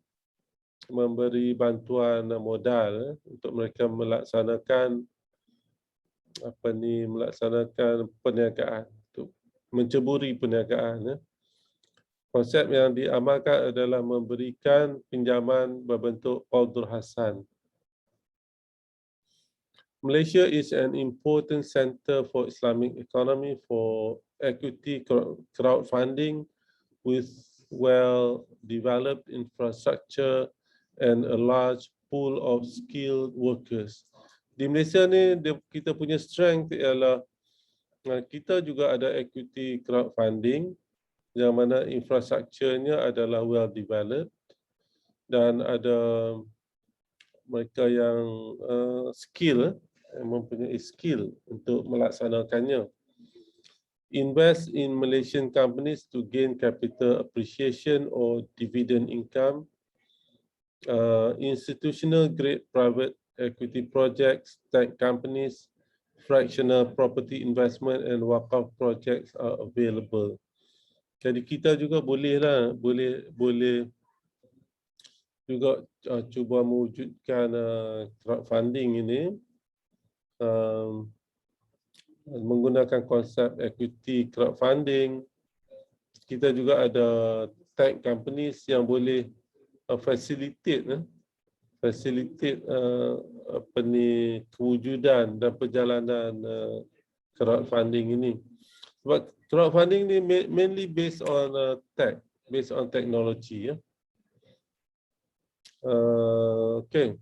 Speaker 1: memberi bantuan modal untuk mereka melaksanakan melaksanakan perniagaan, untuk menceburi perniagaan. Konsep yang diamalkan adalah memberikan pinjaman berbentuk qardul hasan. Malaysia is an important center for Islamic economy for equity crowdfunding with well-developed infrastructure and a large pool of skilled workers. Di Malaysia ni kita punya strength ialah kita juga ada equity crowdfunding yang mana infrastrukturnya adalah well-developed dan ada mereka yang mempunyai skill untuk melaksanakannya. Invest in Malaysian companies to gain capital appreciation or dividend income. Institutional grade private equity projects, tech companies, fractional property investment and waqaf projects are available. Jadi kita juga boleh juga cuba mewujudkan crowdfunding ini menggunakan konsep equity crowdfunding. Kita juga ada tech companies yang boleh facilitate kewujudan dan perjalanan crowdfunding ini. Sebab crowdfunding ni mainly based on tech, based on technology. Okay.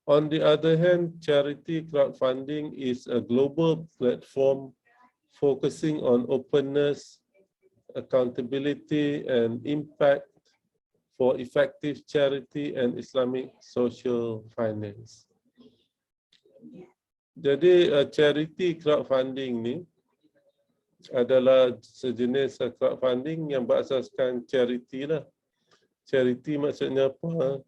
Speaker 1: On the other hand, charity crowdfunding is a global platform focusing on openness, accountability, and impact for effective charity and Islamic social finance. Jadi charity crowdfunding ni adalah sejenis crowdfunding yang berasaskan charity lah. Charity maksudnya apa?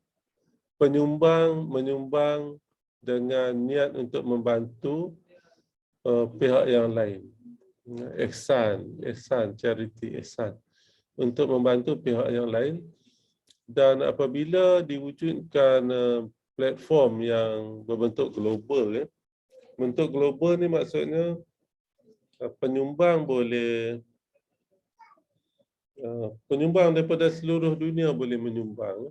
Speaker 1: Menyumbang dengan niat untuk membantu pihak yang lain. Ihsan, charity ihsan. Untuk membantu pihak yang lain. Dan apabila diwujudkan platform yang berbentuk global, bentuk global ni maksudnya penyumbang daripada seluruh dunia boleh menyumbang.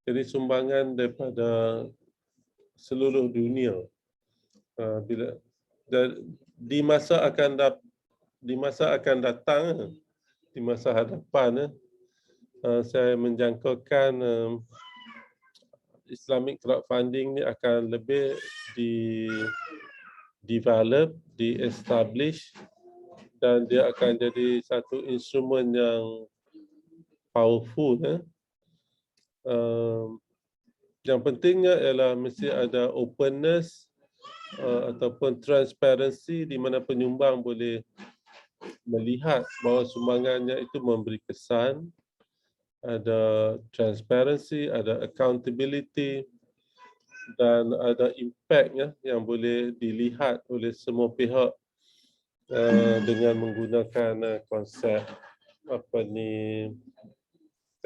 Speaker 1: Jadi sumbangan daripada seluruh dunia. Di masa akan datang, di masa hadapan, saya menjangkakan Islamic crowdfunding ni akan lebih develop, di-establish dan dia akan jadi satu instrumen yang powerful. Yang pentingnya ialah mesti ada openness ataupun transparency di mana penyumbang boleh melihat bahawa sumbangannya itu memberi kesan, ada transparency, ada accountability dan ada impact yang boleh dilihat oleh semua pihak dengan menggunakan konsep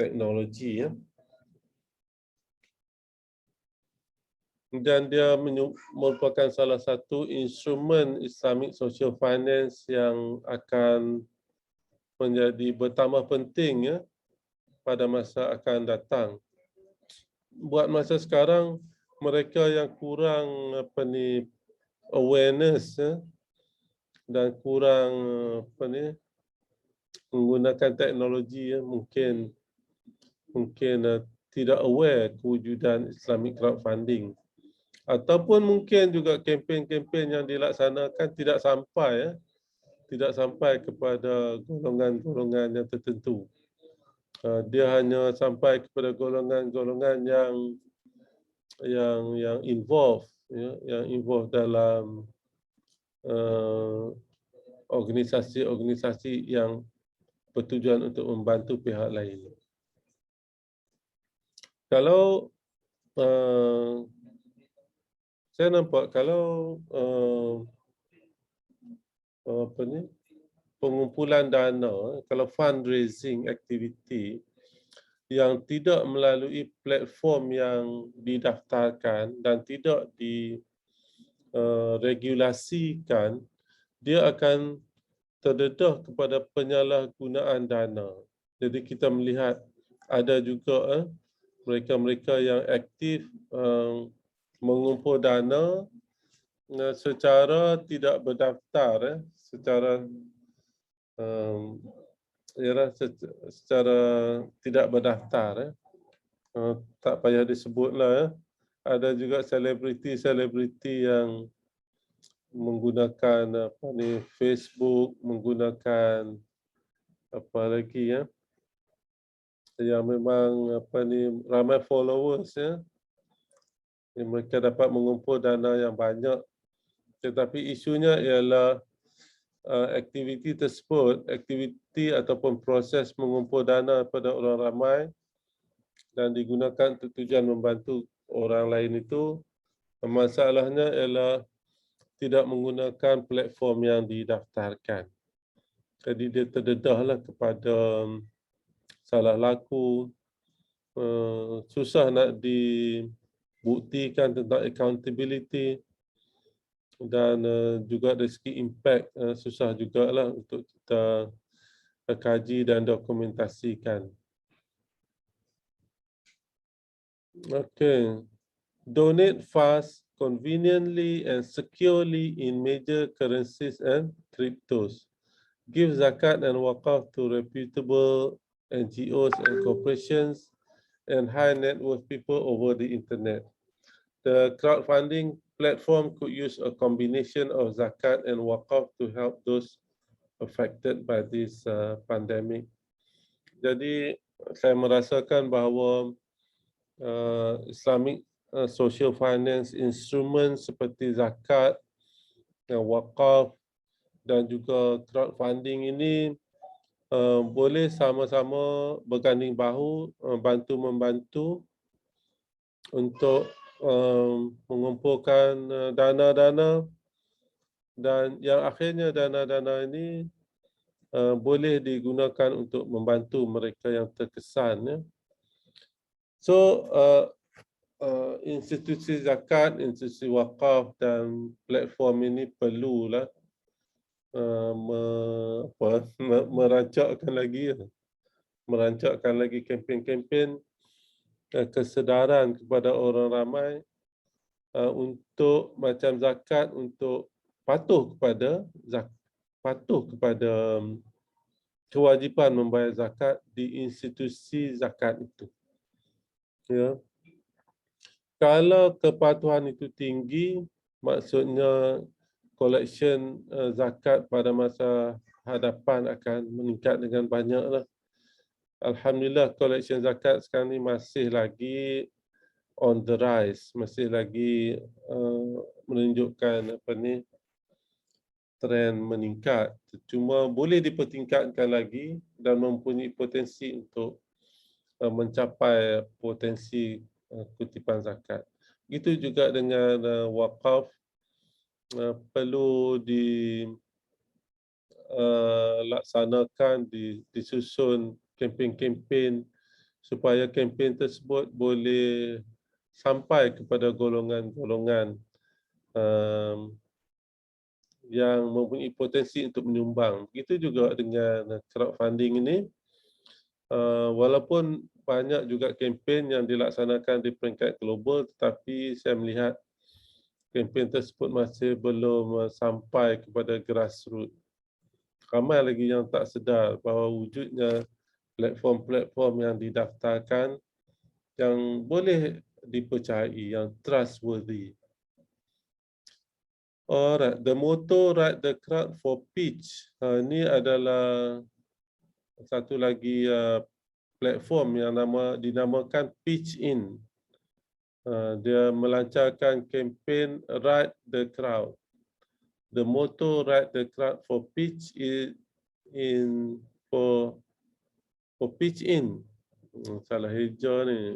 Speaker 1: teknologi. Dan dia merupakan salah satu instrumen Islamic Social Finance yang akan menjadi bertambah penting pada masa akan datang. Buat masa sekarang, mereka yang kurang awareness dan kurang menggunakan teknologi, mungkin tidak aware kewujudan Islamic crowdfunding, ataupun mungkin juga kempen-kempen yang dilaksanakan tidak sampai kepada golongan-golongan yang tertentu. Dia hanya sampai kepada golongan-golongan yang involved, yang involved dalam organisasi-organisasi yang bertujuan untuk membantu pihak lain. Kalau saya nampak kalau pengumpulan dana, kalau fundraising activity yang tidak melalui platform yang didaftarkan dan tidak diregulasikan, dia akan terdedah kepada penyalahgunaan dana. Jadi kita melihat ada juga mereka-mereka yang aktif mengumpul dana secara tidak berdaftar, secara tidak berdaftar. Tak payah disebutlah. Ada juga selebriti yang menggunakan Facebook, menggunakan apa lagi yang memang ramai followers mereka dapat mengumpul dana yang banyak, tetapi isunya ialah aktiviti tersebut, aktiviti ataupun proses mengumpul dana pada orang ramai dan digunakan untuk tujuan membantu orang lain itu, masalahnya ialah tidak menggunakan platform yang didaftarkan. Jadi dia terdedahlah kepada salah laku, susah nak dibuktikan tentang accountability, dan juga dari segi impact susah jugalah untuk kita kaji dan dokumentasikan. Okay. Donate fast, conveniently and securely in major currencies and cryptos. Give zakat and wakaf to reputable NGOs and corporations and high net worth people over the internet. The crowdfunding platform could use a combination of zakat and wakaf to help those affected by this pandemic. Jadi saya merasakan bahawa Islamic social finance instrument seperti zakat, wakaf dan juga crowdfunding ini boleh sama-sama berganding bahu, bantu-membantu untuk mengumpulkan dana-dana, dan yang akhirnya dana-dana ini boleh digunakan untuk membantu mereka yang terkesan. So institusi zakat, institusi wakaf dan platform ini perlulah merancangkan lagi kempen-kempen kesedaran kepada orang ramai untuk macam zakat, untuk patuh kepada kewajipan membayar zakat di institusi zakat itu. Ya. Kalau kepatuhan itu tinggi, maksudnya collection zakat pada masa hadapan akan meningkat dengan banyaklah. Alhamdulillah, collection zakat sekarang ini masih lagi on the rise, masih lagi menunjukkan trend meningkat. Cuma boleh dipertingkatkan lagi dan mempunyai potensi untuk mencapai potensi kutipan zakat. Begitu juga dengan wakaf, perlu dilaksanakan, disusun kempen-kempen supaya kempen tersebut boleh sampai kepada golongan-golongan yang mempunyai potensi untuk menyumbang. Begitu juga dengan crowdfunding ini. Walaupun banyak juga kempen yang dilaksanakan di peringkat global, tetapi saya melihat kempen tersebut masih belum sampai kepada grassroots. Ramai lagi yang tak sedar bahawa wujudnya platform-platform yang didaftarkan yang boleh dipercayai, yang trustworthy. Alright, the motto "Ride the Crowd for Pitch" ini adalah satu lagi platform yang dinamakan Pitch In. Dia melancarkan kempen Ride the Crowd. The motto "Ride the Crowd for Pitch" for Pitch In. Salah hijau ni.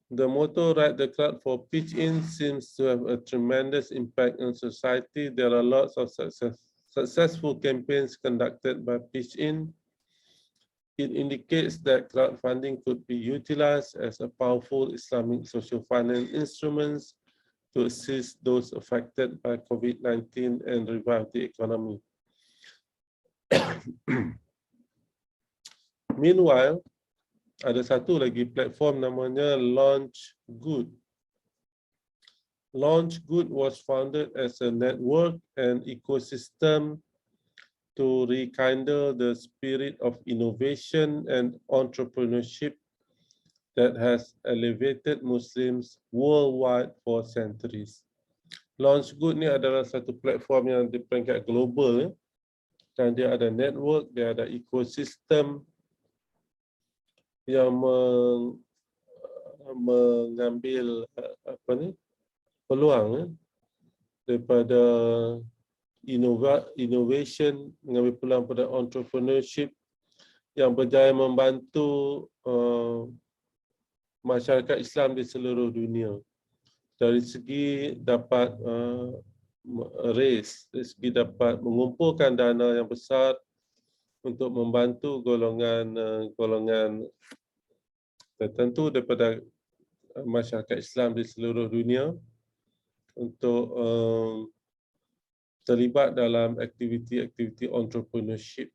Speaker 1: The motto "Ride the Crowd for Pitch In" seems to have a tremendous impact on society. There are lots of successful campaigns conducted by Pitch In. It indicates that crowdfunding could be utilized as a powerful Islamic social finance instrument to assist those affected by COVID-19 and revive the economy. Meanwhile, ada satu lagi platform namanya Launch Good. Launch Good was founded as a network and ecosystem to rekindle the spirit of innovation and entrepreneurship that has elevated Muslims worldwide for centuries. Launch Good ni adalah satu platform yang di peringkat global, dan dia ada network, dia ada ekosistem yang mengambil peluang daripada innovation, mengambil peluang pada entrepreneurship yang berjaya membantu masyarakat Islam di seluruh dunia. Dari segi dapat dari segi dapat mengumpulkan dana yang besar untuk membantu golongan tertentu daripada masyarakat Islam di seluruh dunia untuk terlibat dalam aktiviti-aktiviti entrepreneurship,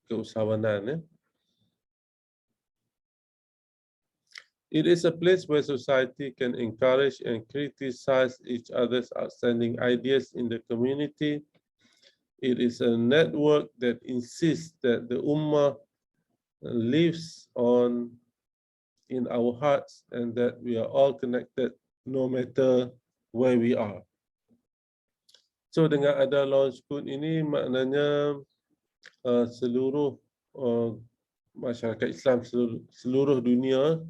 Speaker 1: keusahawanan. It is a place where society can encourage and criticize each other's outstanding ideas in the community. It is a network that insists that the Ummah lives on in our hearts and that we are all connected no matter where we are. So dengan ada Launch Good ini maknanya seluruh masyarakat Islam seluruh dunia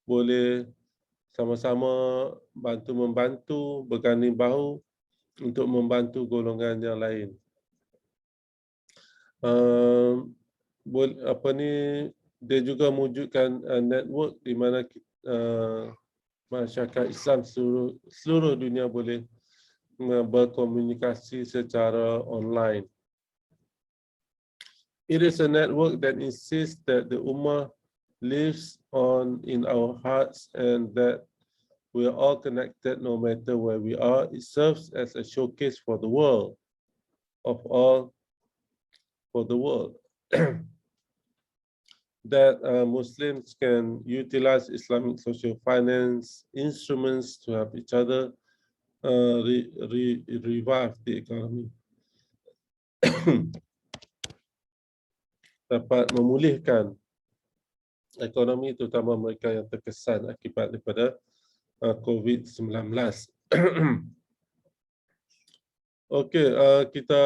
Speaker 1: boleh sama-sama bantu-membantu, berganding bahu untuk membantu golongan yang lain. Dia juga mewujudkan network di mana masyarakat Islam seluruh dunia boleh berkomunikasi secara online. It is a network that insists that the Ummah lives on in our hearts and that we are all connected no matter where we are. It serves as a showcase for the world, that Muslims can utilize Islamic social finance instruments to help each other revive the economy. Dapat memulihkan ekonomi terutama mereka yang terkesan akibat daripada COVID-19. Okey, kita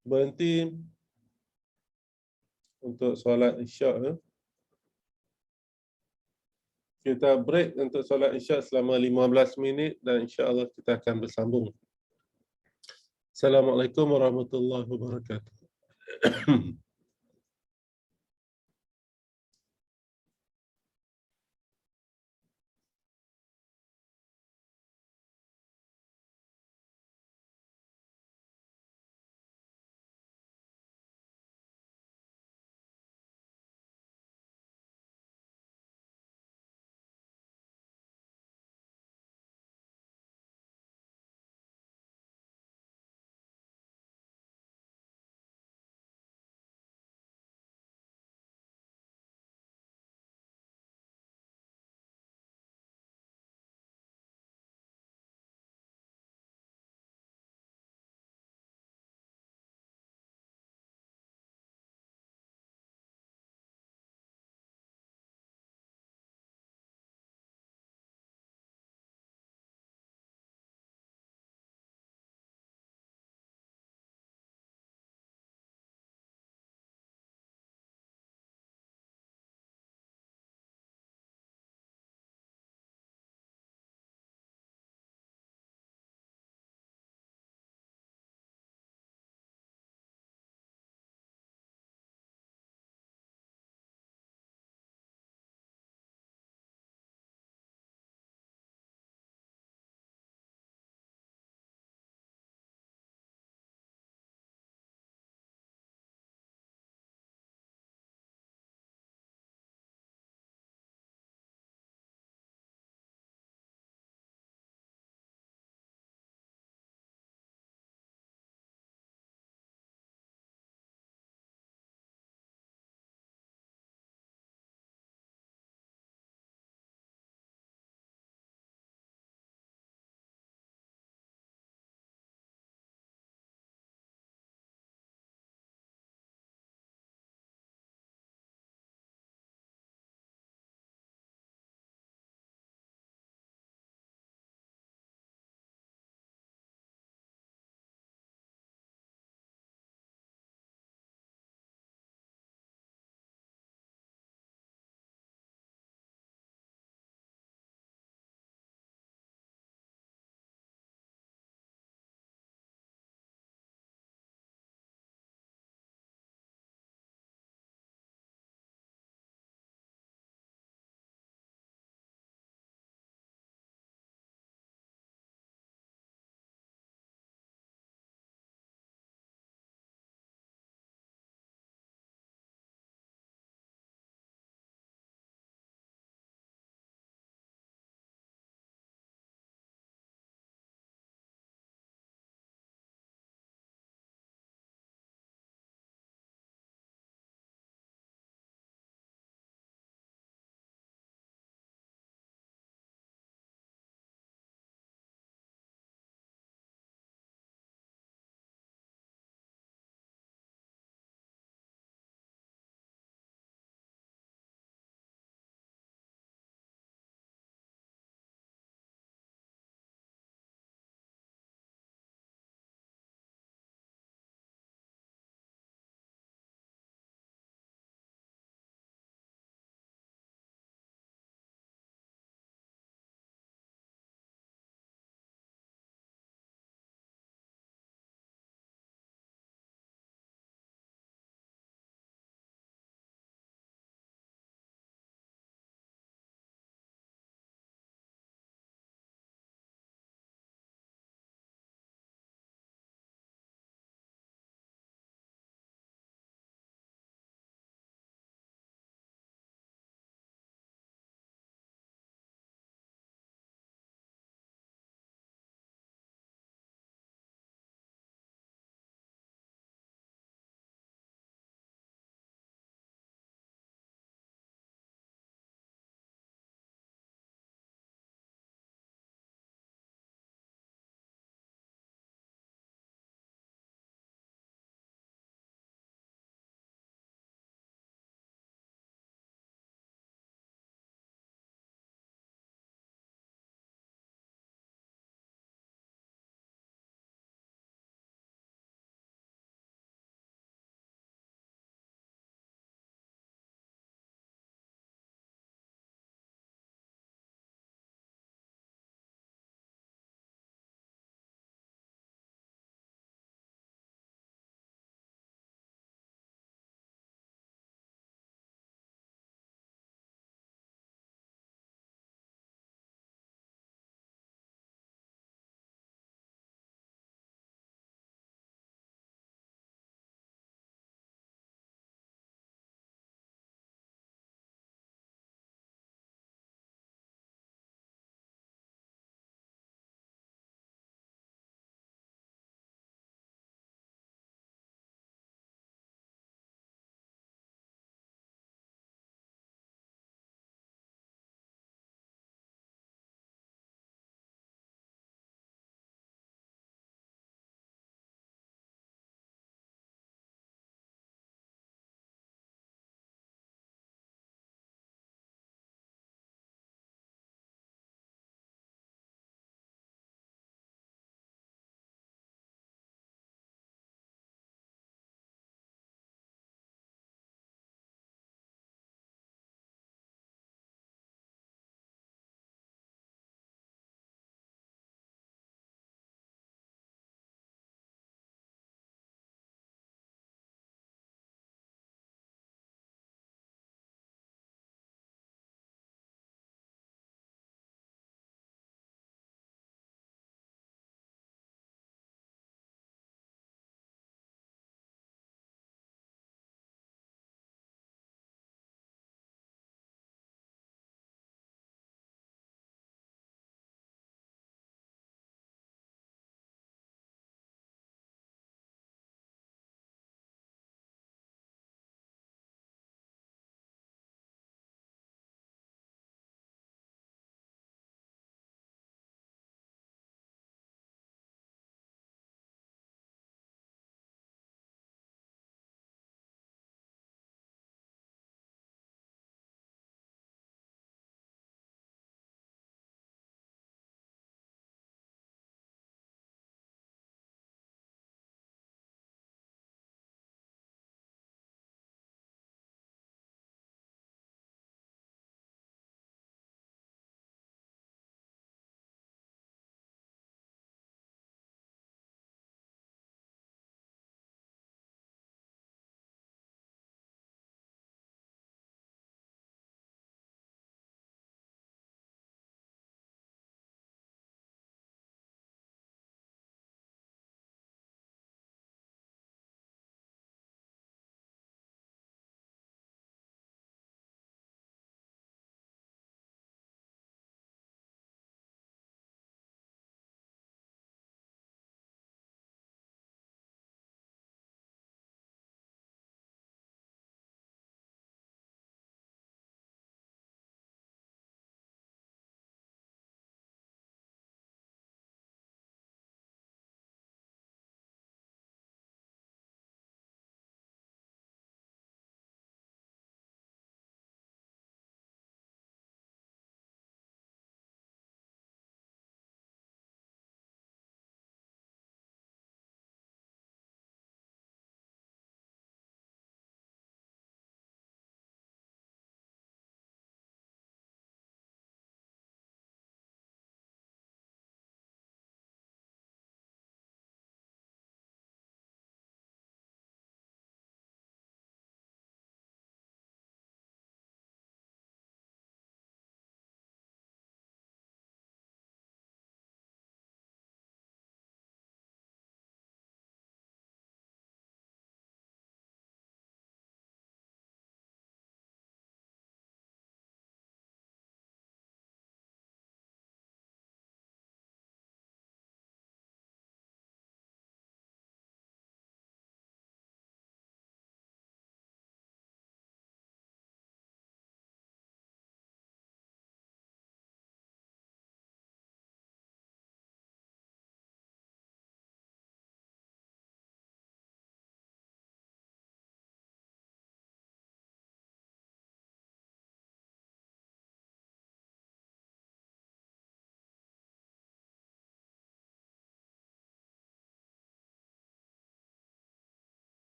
Speaker 1: berhenti untuk solat Isyak. Kita break untuk solat Isyak selama 15 minit dan insya-Allah kita akan bersambung. Assalamualaikum warahmatullahi wabarakatuh.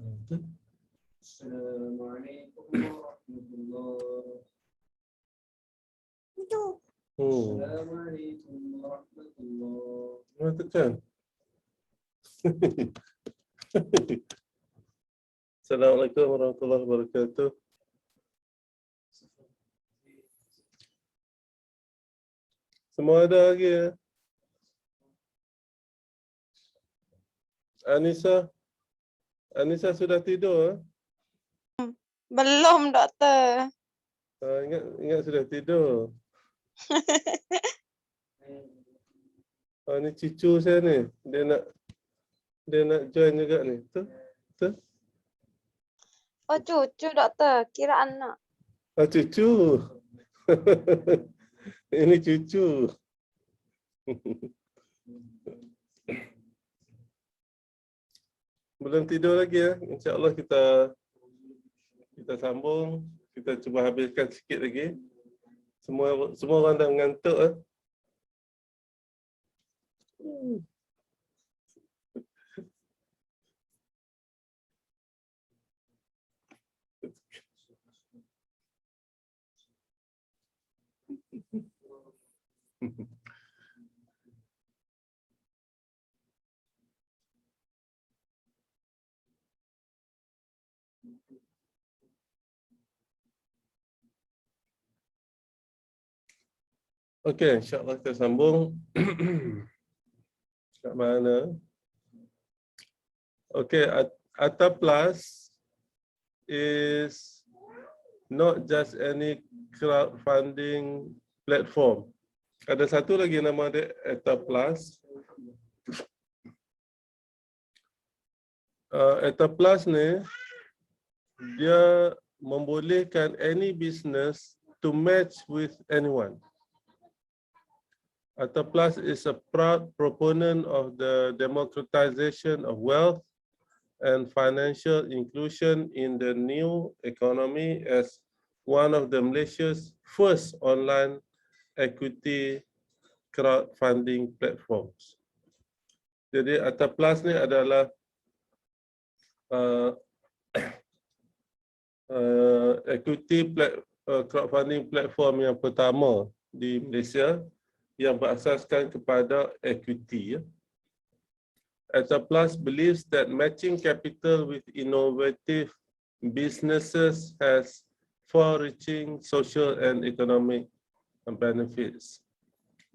Speaker 4: Assalamualaikum warahmatullahi
Speaker 1: Oh,
Speaker 4: Assalamualaikum warahmatullahi
Speaker 1: mana tekan? Assalamualaikum warahmatullahi wabarakatuh. Semua ada lagi ya? Anissa sudah tidur?
Speaker 3: Belum, doktor.
Speaker 1: Ingat sudah tidur. Ni cucu saya ni, dia nak join juga ni. Betul?
Speaker 3: Oh, cucu, doktor. Kira anak.
Speaker 1: Cucu. Ini cucu. Belum tidur lagi ya. InsyaAllah kita sambung. Kita cuba habiskan sikit lagi. Semua orang dah mengantuk. Okey, insyaAllah kita sambung. Kat mana? Okey, Atta Plus is not just any crowdfunding platform. Ada satu lagi nama dia Atta Plus. Atta Plus ni, dia membolehkan any business to match with anyone. Atta Plus is a proud proponent of the democratization of wealth and financial inclusion in the new economy as one of the Malaysia's first online equity crowdfunding platforms. Jadi Atta Plus ni adalah equity crowdfunding platform yang pertama di Malaysia yang berasaskan kepada equity. Atta Plus believes that matching capital with innovative businesses has far-reaching social and economic benefits.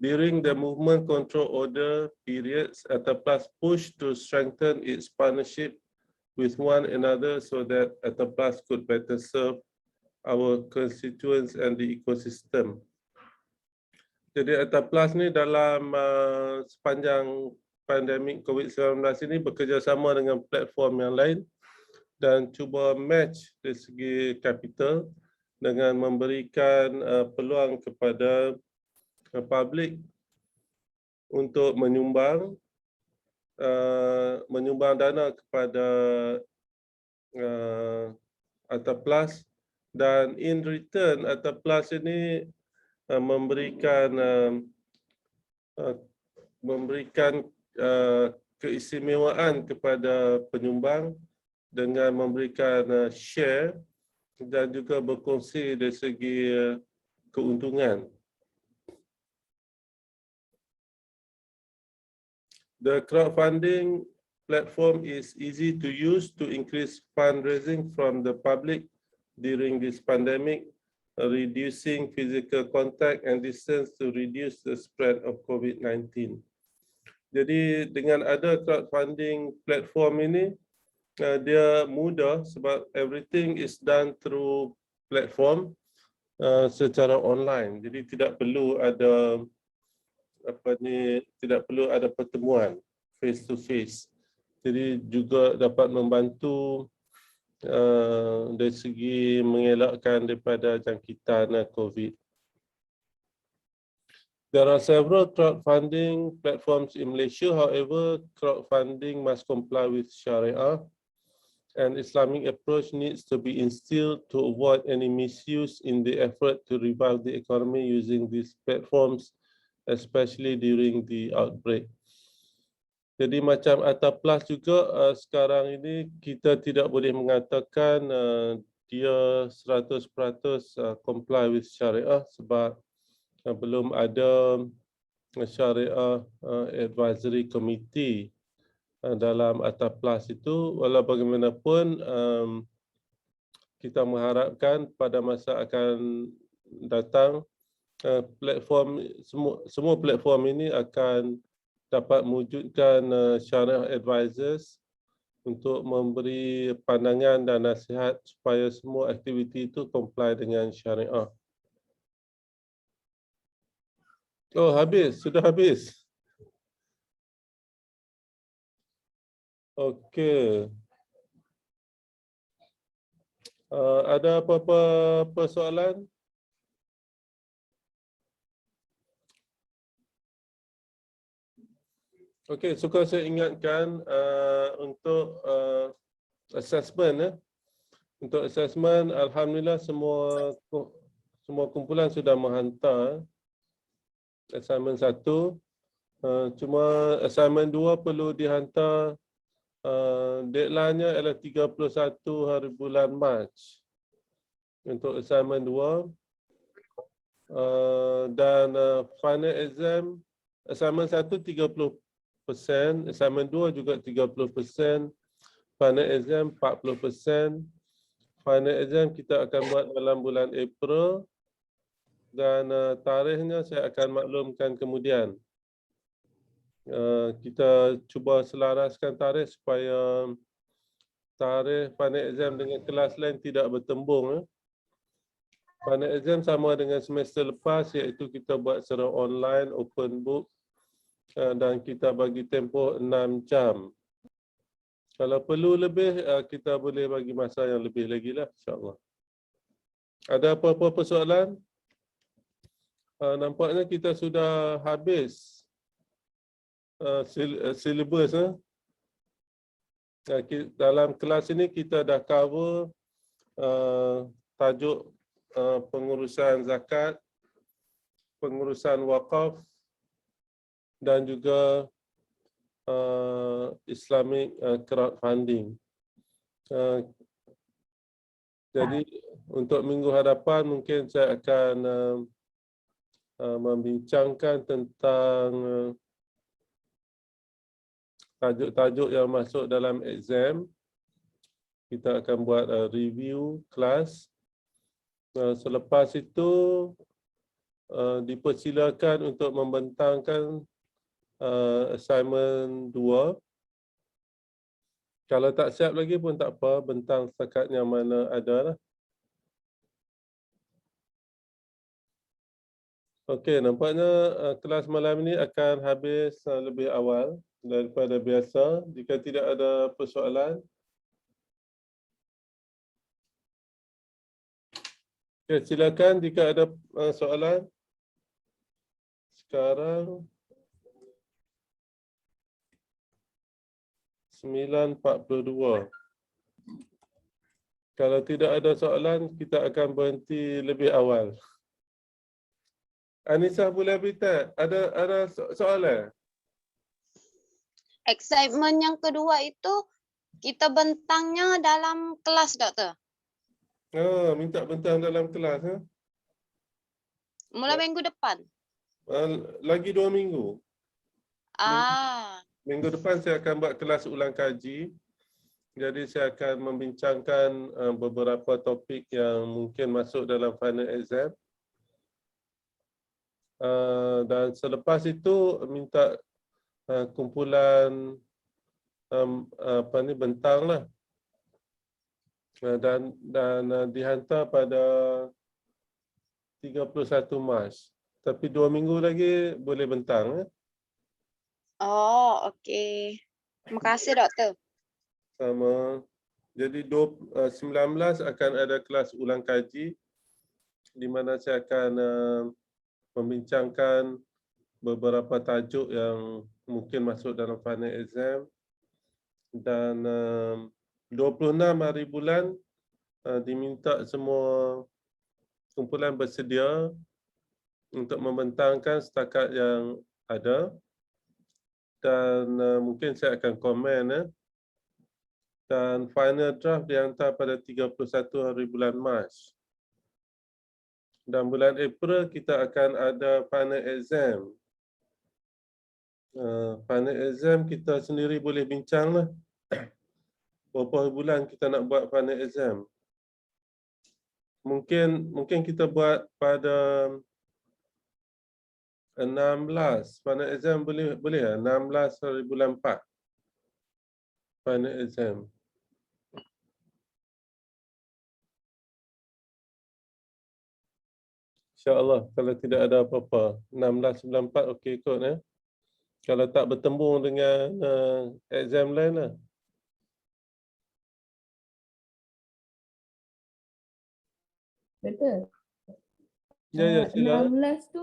Speaker 1: During the movement control order periods, Atta Plus pushed to strengthen its partnership with one another so that Atta Plus could better serve our constituents and the ecosystem. Jadi Atta Plus ni dalam sepanjang pandemik COVID-19 ini bekerjasama dengan platform yang lain dan cuba match dari segi capital dengan memberikan peluang kepada publik untuk menyumbang dana kepada Atta Plus, dan in return Atta Plus ini memberikan keistimewaan kepada penyumbang dengan memberikan share dan juga berkongsi dari segi keuntungan. The crowdfunding platform is easy to use to increase fundraising from the public during this pandemic, reducing physical contact and distance to reduce the spread of COVID-19. Jadi dengan ada crowdfunding platform ini, dia mudah sebab everything is done through platform secara online. Jadi tidak perlu ada pertemuan face to face. Jadi juga dapat membantu dari segi mengelakkan daripada jangkitan COVID. There are several crowdfunding platforms in Malaysia. However, crowdfunding must comply with Sharia. An Islamic approach needs to be instilled to avoid any misuse in the effort to revive the economy using these platforms, especially during the outbreak. Jadi macam Atta Plus juga sekarang ini kita tidak boleh mengatakan dia 100% comply with syariah sebab belum ada syariah advisory committee dalam Atta Plus itu. Walau bagaimanapun kita mengharapkan pada masa akan datang platform semua platform ini akan dapat mewujudkan syariah advisors untuk memberi pandangan dan nasihat supaya semua aktiviti itu comply dengan syariah. Oh, habis, sudah habis. Okey. Ada apa-apa persoalan? Okey, suka saya ingatkan untuk assessment. Untuk assessment, alhamdulillah semua kumpulan sudah menghantar assignment 1. Cuma assignment 2 perlu dihantar, deadline-nya adalah 31 hari bulan Mac untuk assignment 2. Dan final exam, assignment 1 30%, assignment 2 juga 30%, final exam 40%. Final exam kita akan buat dalam bulan April dan tarikhnya saya akan maklumkan kemudian. Kita cuba selaraskan tarikh supaya tarikh final exam dengan kelas lain tidak bertembung. Final exam sama dengan semester lepas, iaitu kita buat secara online, open book, dan kita bagi tempoh 6 jam. Kalau perlu lebih, kita boleh bagi masa yang lebih lagi lah, insyaAllah. Ada apa-apa persoalan? Nampaknya kita sudah habis silibus. Dalam kelas ini kita dah cover tajuk pengurusan zakat, pengurusan wakaf dan juga Islamic crowdfunding. Jadi untuk minggu hadapan mungkin saya akan membincangkan tentang tajuk-tajuk yang masuk dalam exam. Kita akan buat review kelas. Selepas itu dipersilakan untuk membentangkan assignment 2. Kalau tak siap lagi pun tak apa, bentang setakat yang mana ada lah. Okey, nampaknya kelas malam ini akan habis lebih awal daripada biasa. Jika tidak ada persoalan. Okay, silakan jika ada soalan. Sekarang 9:42. Kalau tidak ada soalan, kita akan berhenti lebih awal. Anissa boleh beritahu, ada soalan?
Speaker 3: Excitement yang kedua itu kita bentangnya dalam kelas, Doktor.
Speaker 1: Minta bentang dalam kelas.
Speaker 3: Mulai minggu depan.
Speaker 1: Lagi 2 minggu.
Speaker 3: Ah,
Speaker 1: Minggu depan saya akan buat kelas ulang kaji. Jadi saya akan membincangkan beberapa topik yang mungkin masuk dalam final exam. Dan selepas itu minta kumpulan bentang lah. Dan dihantar pada 31 Mac. Tapi 2 minggu lagi boleh bentang.
Speaker 3: oh okey. Terima kasih, Doktor.
Speaker 1: Sama. Jadi 19 akan ada kelas ulang kaji di mana saya akan membincangkan beberapa tajuk yang mungkin masuk dalam final exam. Dan 26 hari bulan diminta semua kumpulan bersedia untuk membentangkan setakat yang ada. dan mungkin saya akan komen. Dan final draft dihantar pada 31 hari bulan Mac. Dan bulan April kita akan ada final exam. Final exam kita sendiri boleh bincang lah. Berapa bulan kita nak buat final exam. Mungkin kita buat pada 16 final exam boleh lah 16 hari bulan 4 final exam. InsyaAllah kalau tidak ada apa-apa 16 bulan 4 okey kot Kalau tak bertembung dengan exam lain lah.
Speaker 5: Betul.
Speaker 1: Ya sila.
Speaker 5: 16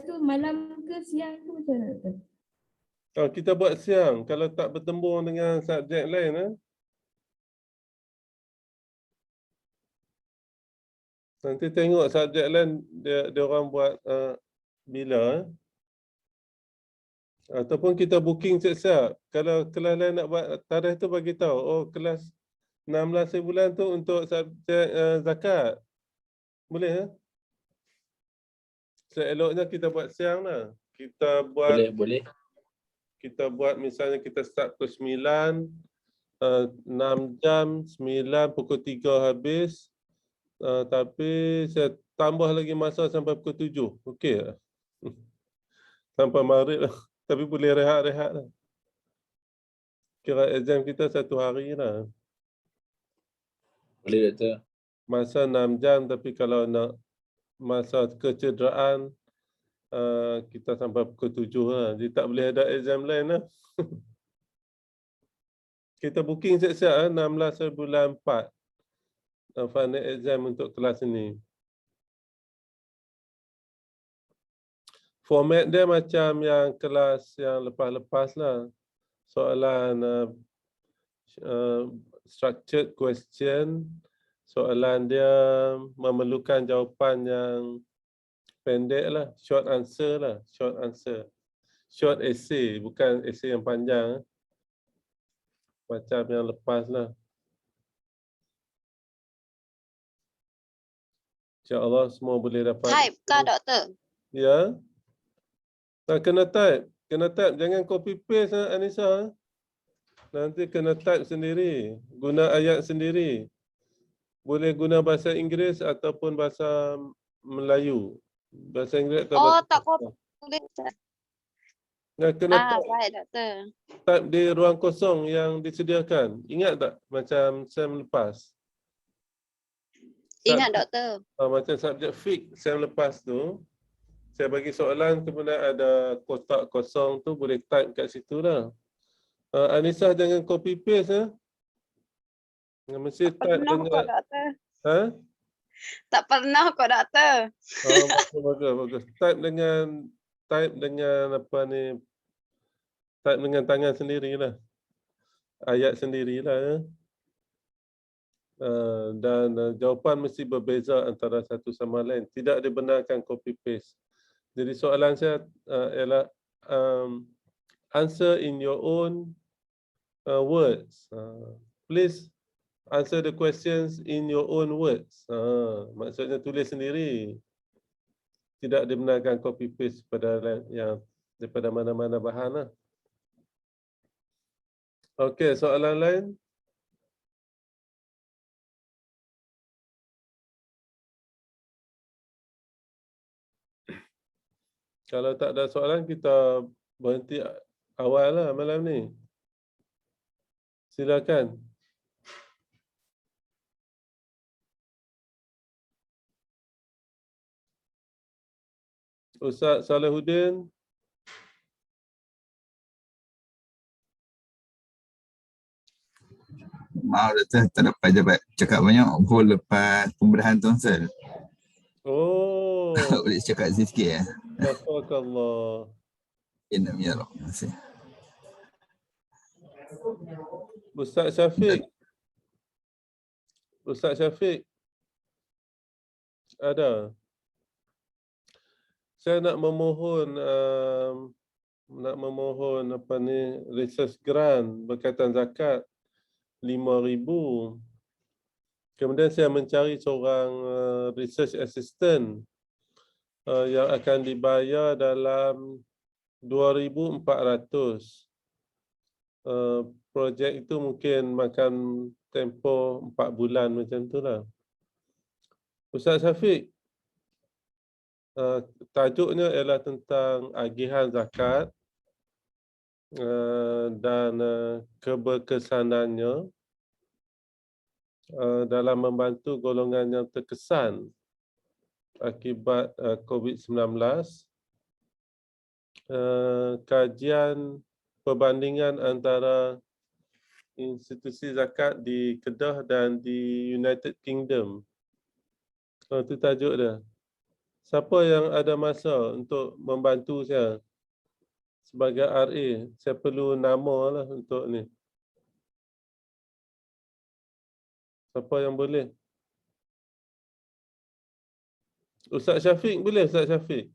Speaker 5: tu malam ke siang ke macam mana tu?
Speaker 1: Kalau kita buat siang, kalau tak bertembung dengan subjek lain nanti tengok subjek lain dia orang buat bila ataupun kita booking siap-siap. Kalau kelas lain nak buat tarikh tu bagi tahu. Oh, kelas 16 bulan tu untuk subjek zakat. Boleh Seeloknya kita buat siang lah. Kita buat
Speaker 6: Boleh.
Speaker 1: kita buat misalnya kita start pukul 9, 6 jam, 9 pukul 3 habis. Tapi saya tambah lagi masa sampai pukul 7. Okey tak? Sampai maghrib lah. Tapi boleh rehat-rehat lah. Kira exam kita 1 hari lah.
Speaker 6: Boleh doktor.
Speaker 1: Masa 6 jam tapi kalau nak masa kecederaan kita sampai pukul 7 lah. Jadi tak boleh ada exam lain lah. Kita booking siap-siap 16 bulan 4. Final exam untuk kelas ini. Format dia macam yang kelas yang lepas-lepas lah. Soalan structured question. Soalan dia memerlukan jawapan yang pendek lah. Short answer lah. Short answer. Short essay. Bukan essay yang panjang. Macam yang lepas lah. InsyaAllah semua boleh dapat.
Speaker 3: Type kah doktor?
Speaker 1: Ya. Kena type. Kena type. Jangan copy paste Anissa. Nanti kena type sendiri. Guna ayat sendiri. Boleh guna bahasa Inggeris ataupun bahasa Melayu. Bahasa Inggeris atau bahasa
Speaker 3: Tak
Speaker 1: Melayu.
Speaker 3: boleh.
Speaker 1: Kena
Speaker 3: Baik doktor.
Speaker 1: type di ruang kosong yang disediakan. Ingat tak macam sem lepas?
Speaker 3: Ingat doktor.
Speaker 1: Macam subjek fiqh sem lepas tu, saya bagi soalan kemudian ada kotak kosong tu boleh type kat situ lah. Anissa jangan copy paste Mesti type
Speaker 3: Pernah kok
Speaker 1: dengan
Speaker 3: doktor.
Speaker 1: tak
Speaker 3: pernah kok doktor.
Speaker 1: bagus. Type dengan apa ni? Type dengan tangan sendirilah. Ayat sendirilah dan jawapan mesti berbeza antara satu sama lain. Tidak dibenarkan copy paste. Jadi soalan saya ialah answer in your own words. Please answer the questions in your own words. Maksudnya tulis sendiri. Tidak dibenarkan copy paste daripada mana-mana bahan lah. Okey, soalan lain? Kalau tak ada soalan, kita berhenti awal lah malam ni. Silakan. Ustaz Salahuddin.
Speaker 7: Maaf doktor, tak dapat cakap banyak pun lepas pembedahan tonsel.
Speaker 1: Oh.
Speaker 7: Boleh cakap sikit ya.
Speaker 1: Bahagiallah.
Speaker 7: Ya, terima kasih.
Speaker 1: Ustaz Syafiq. Ustaz Syafiq. Ada. Saya nak memohon nak memohon research grant berkaitan zakat 5,000. Kemudian saya mencari seorang research assistant yang akan dibayar dalam 2,400. Projek itu mungkin makan tempoh 4 bulan macam tu lah. Ustaz Syafiq, tajuknya ialah tentang agihan zakat dan keberkesanannya dalam membantu golongan yang terkesan akibat COVID-19. Kajian perbandingan antara institusi zakat di Kedah dan di United Kingdom. Itu tajuk dia. Siapa yang ada masa untuk membantu saya sebagai RA? Saya perlu nama lah untuk ni. Siapa yang boleh? Ustaz Syafiq boleh, Ustaz Syafiq?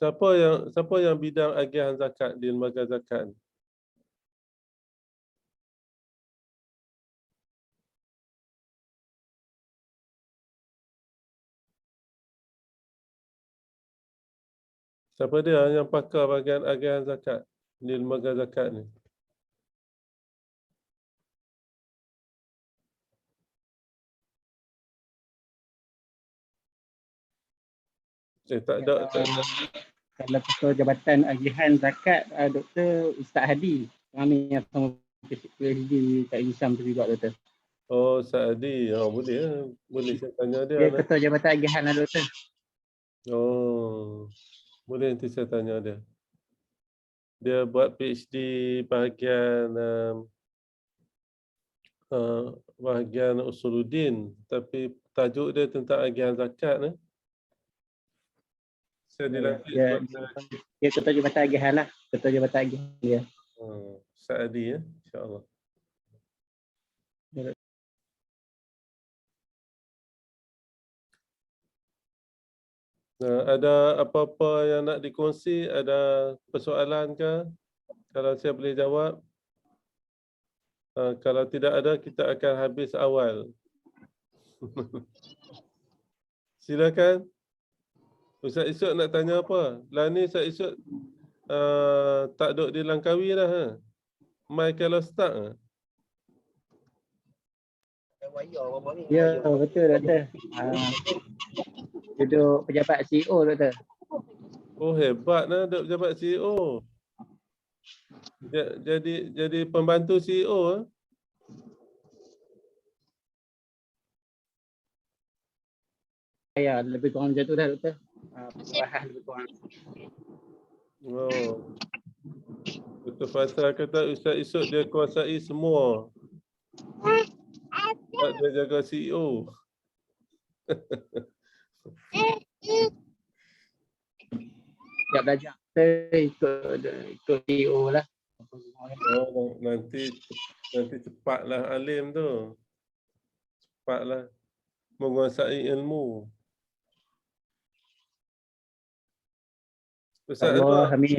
Speaker 1: Siapa yang bidang agihan zakat di lembaga zakat? Siapa dia yang pakar bahagian agihan zakat di lembaga zakat ni? Tak ada.
Speaker 6: Kalau ketua Jabatan Agihan Zakat, Dr. Ustaz Hadi. Kami yang sama PhD kat USAM tu juga, Dr.
Speaker 1: Oh, Ustaz Hadi. Oh, boleh. Boleh saya tanya dia.
Speaker 6: Dia ketua Jabatan Agihan lah, Dr.
Speaker 1: Oh, boleh nanti saya tanya dia. Dia buat PhD bahagian bahagian Usuluddin, tapi tajuk dia tentang agihan zakat. Saya dilantik
Speaker 6: Dia ketua Jabatan Agihan lah. Ketua Jabatan Agihan dia.
Speaker 1: Ustaz Hadi, insya-Allah. Ada apa-apa yang nak dikongsi? Ada persoalan ke? Kalau saya boleh jawab. Kalau tidak ada, kita akan habis awal. Silakan. Ustaz Isuk nak tanya apa? Lah ni Ustaz Isuk tak duduk di Langkawi dah. Mai kalau start.
Speaker 6: Ya, betul, Dr. Duduk pejabat CEO, Dr.
Speaker 1: Oh, hebat lah duduk pejabat CEO. Jadi pembantu CEO.
Speaker 6: Ya, lebih kurang macam tu dah, Dr. Pencerahan lebih kurang.
Speaker 1: Oh. Betul Faisal kata Ustaz Isuk dia kuasai semua. Sebab dia jaga CEO.
Speaker 6: Siap belajar. Ikut CEO lah.
Speaker 1: Oh, nanti cepatlah alim tu. Cepatlah menguasai ilmu. Ustaz Anwar,
Speaker 6: Amin.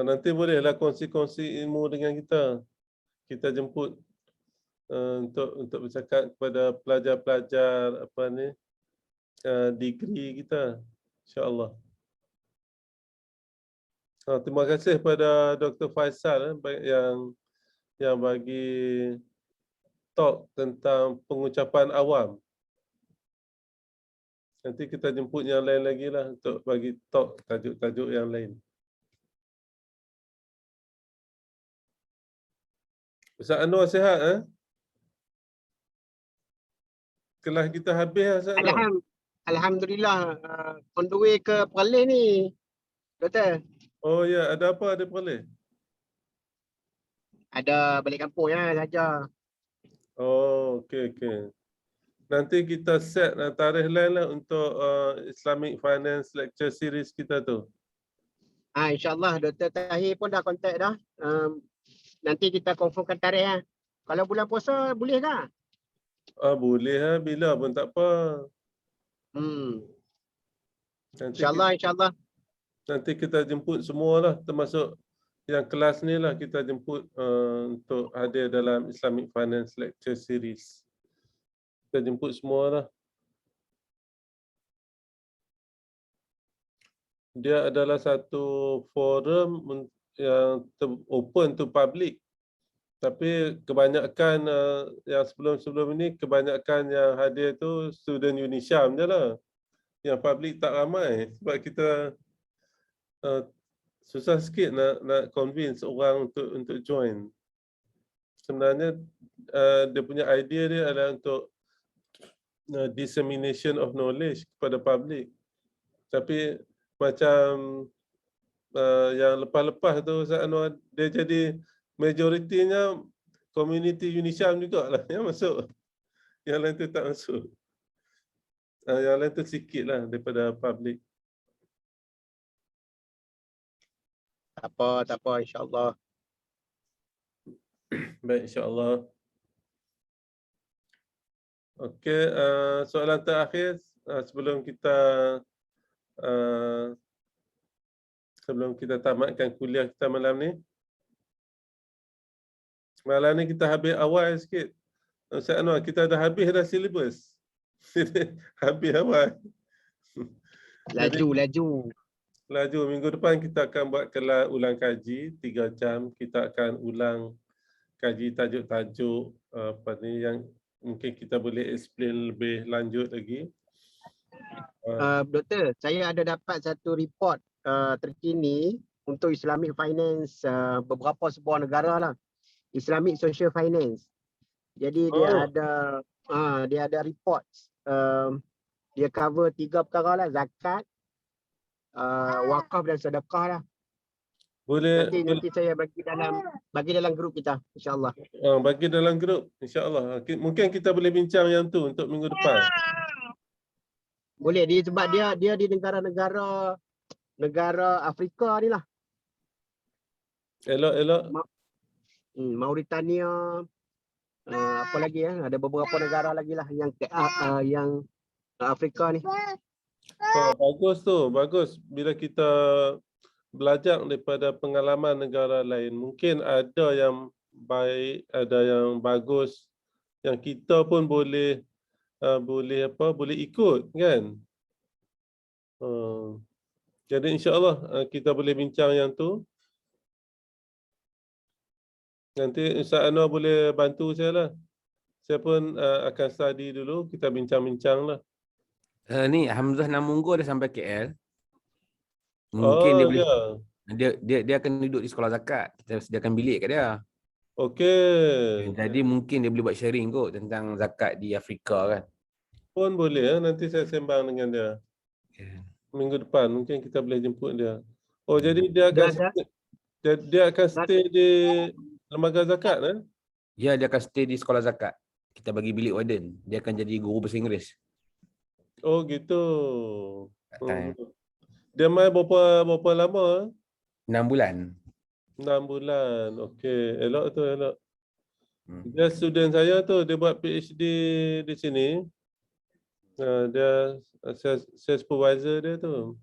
Speaker 1: nanti bolehlah kongsi-kongsi ilmu dengan kita. Kita jemput untuk bercakap kepada pelajar-pelajar degree kita, insya-Allah. Terima kasih kepada Dr. Faisal yang bagi talk tentang pengucapan awam. Nanti kita jemput yang lain lagi lah untuk bagi talk tajuk-tajuk yang lain. Ustaz Anwar sihat? Kelas kita habis lah, Ustaz Anwar.
Speaker 8: Alhamdulillah, on the way ke Perlis ni, Doktor.
Speaker 1: Oh ya, ada apa ada Perlis?
Speaker 8: Ada balik kampung ya saja.
Speaker 1: Oh, okey. Nanti kita set tarikh lain lah untuk Islamic Finance Lecture Series kita tu.
Speaker 8: InsyaAllah Dr. Tahir pun dah kontak dah. nanti kita confirmkan tarikh ya. Kalau bulan puasa boleh tak?
Speaker 1: Boleh lah, bila pun tak apa. Nanti
Speaker 8: InsyaAllah.
Speaker 1: nanti kita jemput semua lah, termasuk yang kelas ni lah kita jemput untuk hadir dalam Islamic Finance Lecture Series. Kita jemput semua lah. Dia adalah satu forum yang open to public. Tapi kebanyakan yang sebelum-sebelum ini, kebanyakan yang hadir tu student Unisham je lah. Yang public tak ramai sebab kita susah sikit nak convince orang untuk join. Sebenarnya dia punya idea dia adalah untuk dissemination of knowledge kepada public. Tapi macam yang lepas-lepas tu Ustaz Anwar, dia jadi majoritinya community Unisham jugalah yang masuk. Yang lain tu tak masuk. Yang lain tu sikit lah daripada public.
Speaker 8: Tak apa insyaAllah.
Speaker 1: Baik, insyaAllah. Okey, soalan terakhir sebelum kita tamatkan kuliah kita malam ni. Malam ni kita habis awal sikit. Ustaz Anwar, kita dah habis dah silibus. Habis awal. Laju. Minggu depan kita akan buat kelas ulang kaji 3 jam. Kita akan ulang kaji tajuk-tajuk apa ni yang mungkin kita boleh explain lebih lanjut lagi.
Speaker 8: Doktor, saya ada dapat satu report terkini untuk Islamic Finance beberapa sebuah negara lah. Islamic Social Finance. Jadi dia ada report. Dia cover 3 perkara lah, zakat, wakaf dan sedekah lah. Nanti saya bagi dalam grup kita, insyaAllah.
Speaker 1: Bagi dalam grup, insyaAllah. Mungkin kita boleh bincang yang tu untuk minggu depan.
Speaker 8: Boleh, sebab dia di negara Afrika ni lah.
Speaker 1: Elok.
Speaker 8: Mauritania, apa lagi ya? Ada beberapa negara lagi lah yang Afrika ni.
Speaker 1: Bagus tu, bagus. Bila kita belajar daripada pengalaman negara lain, mungkin ada yang baik, ada yang bagus, yang kita pun boleh ikut kan. Jadi insyaAllah kita boleh bincang yang tu. Nanti Ustaz Anwar boleh bantu saya lah. Saya pun akan study dulu, kita bincang-bincang lah.
Speaker 9: Ni Hamzah Namunggo dah sampai KL. Mungkin dia boleh dia akan duduk di sekolah zakat. Kita sediakan bilik kat dia.
Speaker 1: Okey.
Speaker 9: Jadi mungkin dia boleh buat sharing kot tentang zakat di Afrika kan.
Speaker 1: Pun boleh, nanti saya sembang dengan dia. Minggu depan mungkin kita boleh jemput dia. Jadi dia akan stay di lembaga zakat kan?
Speaker 9: Ya, dia akan stay di sekolah zakat. Kita bagi bilik warden. Dia akan jadi guru bahasa Inggeris.
Speaker 1: Oh gitu. Dia main berapa lama?
Speaker 9: 6 bulan.
Speaker 1: 6 bulan. Okey, elok tu, elok. Dia student saya tu, dia buat PhD di sini. Dia saya supervisor dia tu.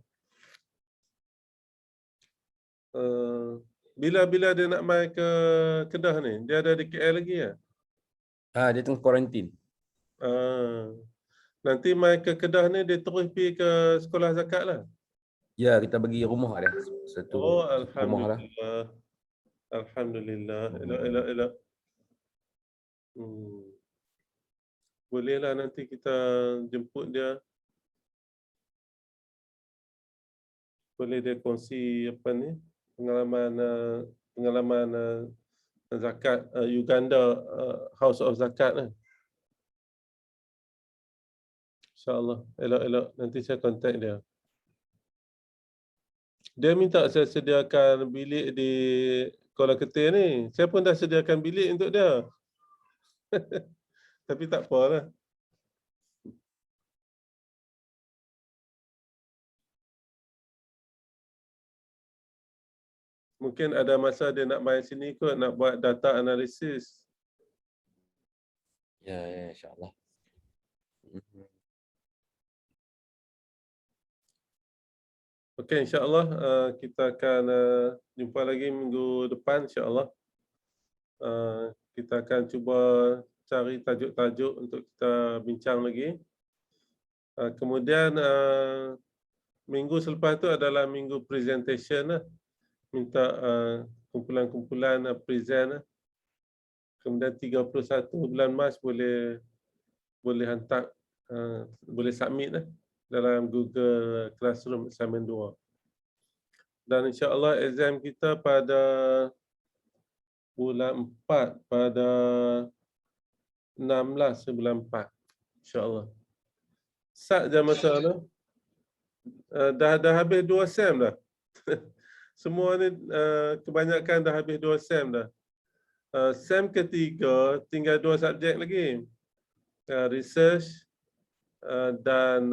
Speaker 1: Bila dia nak main ke Kedah ni? Dia ada di KL lagi ya?
Speaker 9: Dia tengah kuarantin.
Speaker 1: Nanti main ke Kedah ni dia terus pergi ke sekolah zakat lah.
Speaker 9: Ya, kita bagi rumah dia. Satu rumah lah.
Speaker 1: Alhamdulillah. Elok. Bolehlah nanti kita jemput dia. Boleh dia kongsi apa ni? Pengalaman zakat Uganda House of Zakat lah. InsyaAllah. Elok. Nanti saya kontak dia. Dia minta saya sediakan bilik di Kuala Ketir ni. Saya pun dah sediakan bilik untuk dia. Tapi tak apalah. Mungkin ada masa dia nak main sini kot, nak buat data analisis.
Speaker 9: Ya, ya, insyaAllah.
Speaker 1: Okey, insyaAllah kita akan jumpa lagi minggu depan, insyaAllah. Kita akan cuba cari tajuk-tajuk untuk kita bincang lagi. Kemudian minggu selepas tu adalah minggu presentation lah. Minta kumpulan-kumpulan present lah. Kemudian 31 bulan Mac boleh hantar, boleh submit lah dalam Google Classroom Assignment 2. Dan insya-Allah exam kita pada bulan 4, pada 16 bulan 4. Insya-Allah. Sat je masa tu. Dah habis 2 sem dah. Semua ni kebanyakan dah habis 2 sem dah. Sem ketiga tinggal 2 subjek lagi. Research dan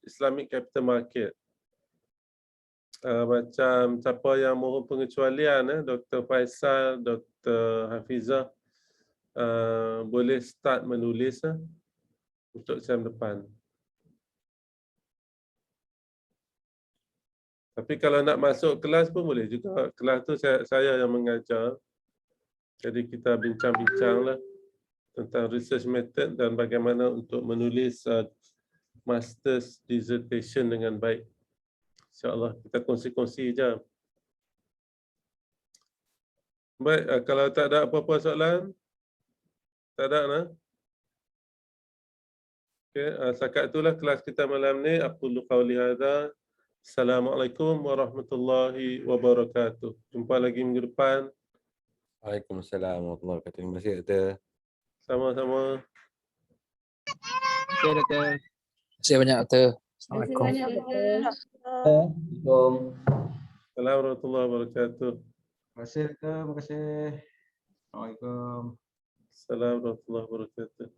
Speaker 1: Islamic Capital Market. Macam siapa yang mohon pengecualian, Dr. Faisal, Dr. Hafizah, boleh start menulis untuk sem depan. Tapi kalau nak masuk kelas pun boleh juga. Kelas tu saya yang mengajar. Jadi kita bincang-bincanglah tentang research method dan bagaimana untuk menulis master's dissertation dengan baik. InsyaAllah kita kongsi-kongsi je. Baik, kalau tak ada apa-apa soalan, tak ada nah. Okey, setakat itulah kelas kita malam ni. Aqulu qawli hadza. Assalamualaikum warahmatullahi wabarakatuh. Jumpa lagi minggu depan.
Speaker 9: Waalaikumsalam warahmatullahi wabarakatuh. Terima kasih, Doktor.
Speaker 1: Sama-sama.
Speaker 8: Okey, Doktor.
Speaker 10: Terima kasih banyak, Doktor.
Speaker 5: Terima kasih banyak, Doktor.
Speaker 4: Assalamualaikum.
Speaker 1: Assalamualaikum warahmatullahi wabarakatuh.
Speaker 4: Terima kasih, Doktor. Terima kasih. Assalamualaikum.
Speaker 1: Assalamualaikum warahmatullahi wabarakatuh.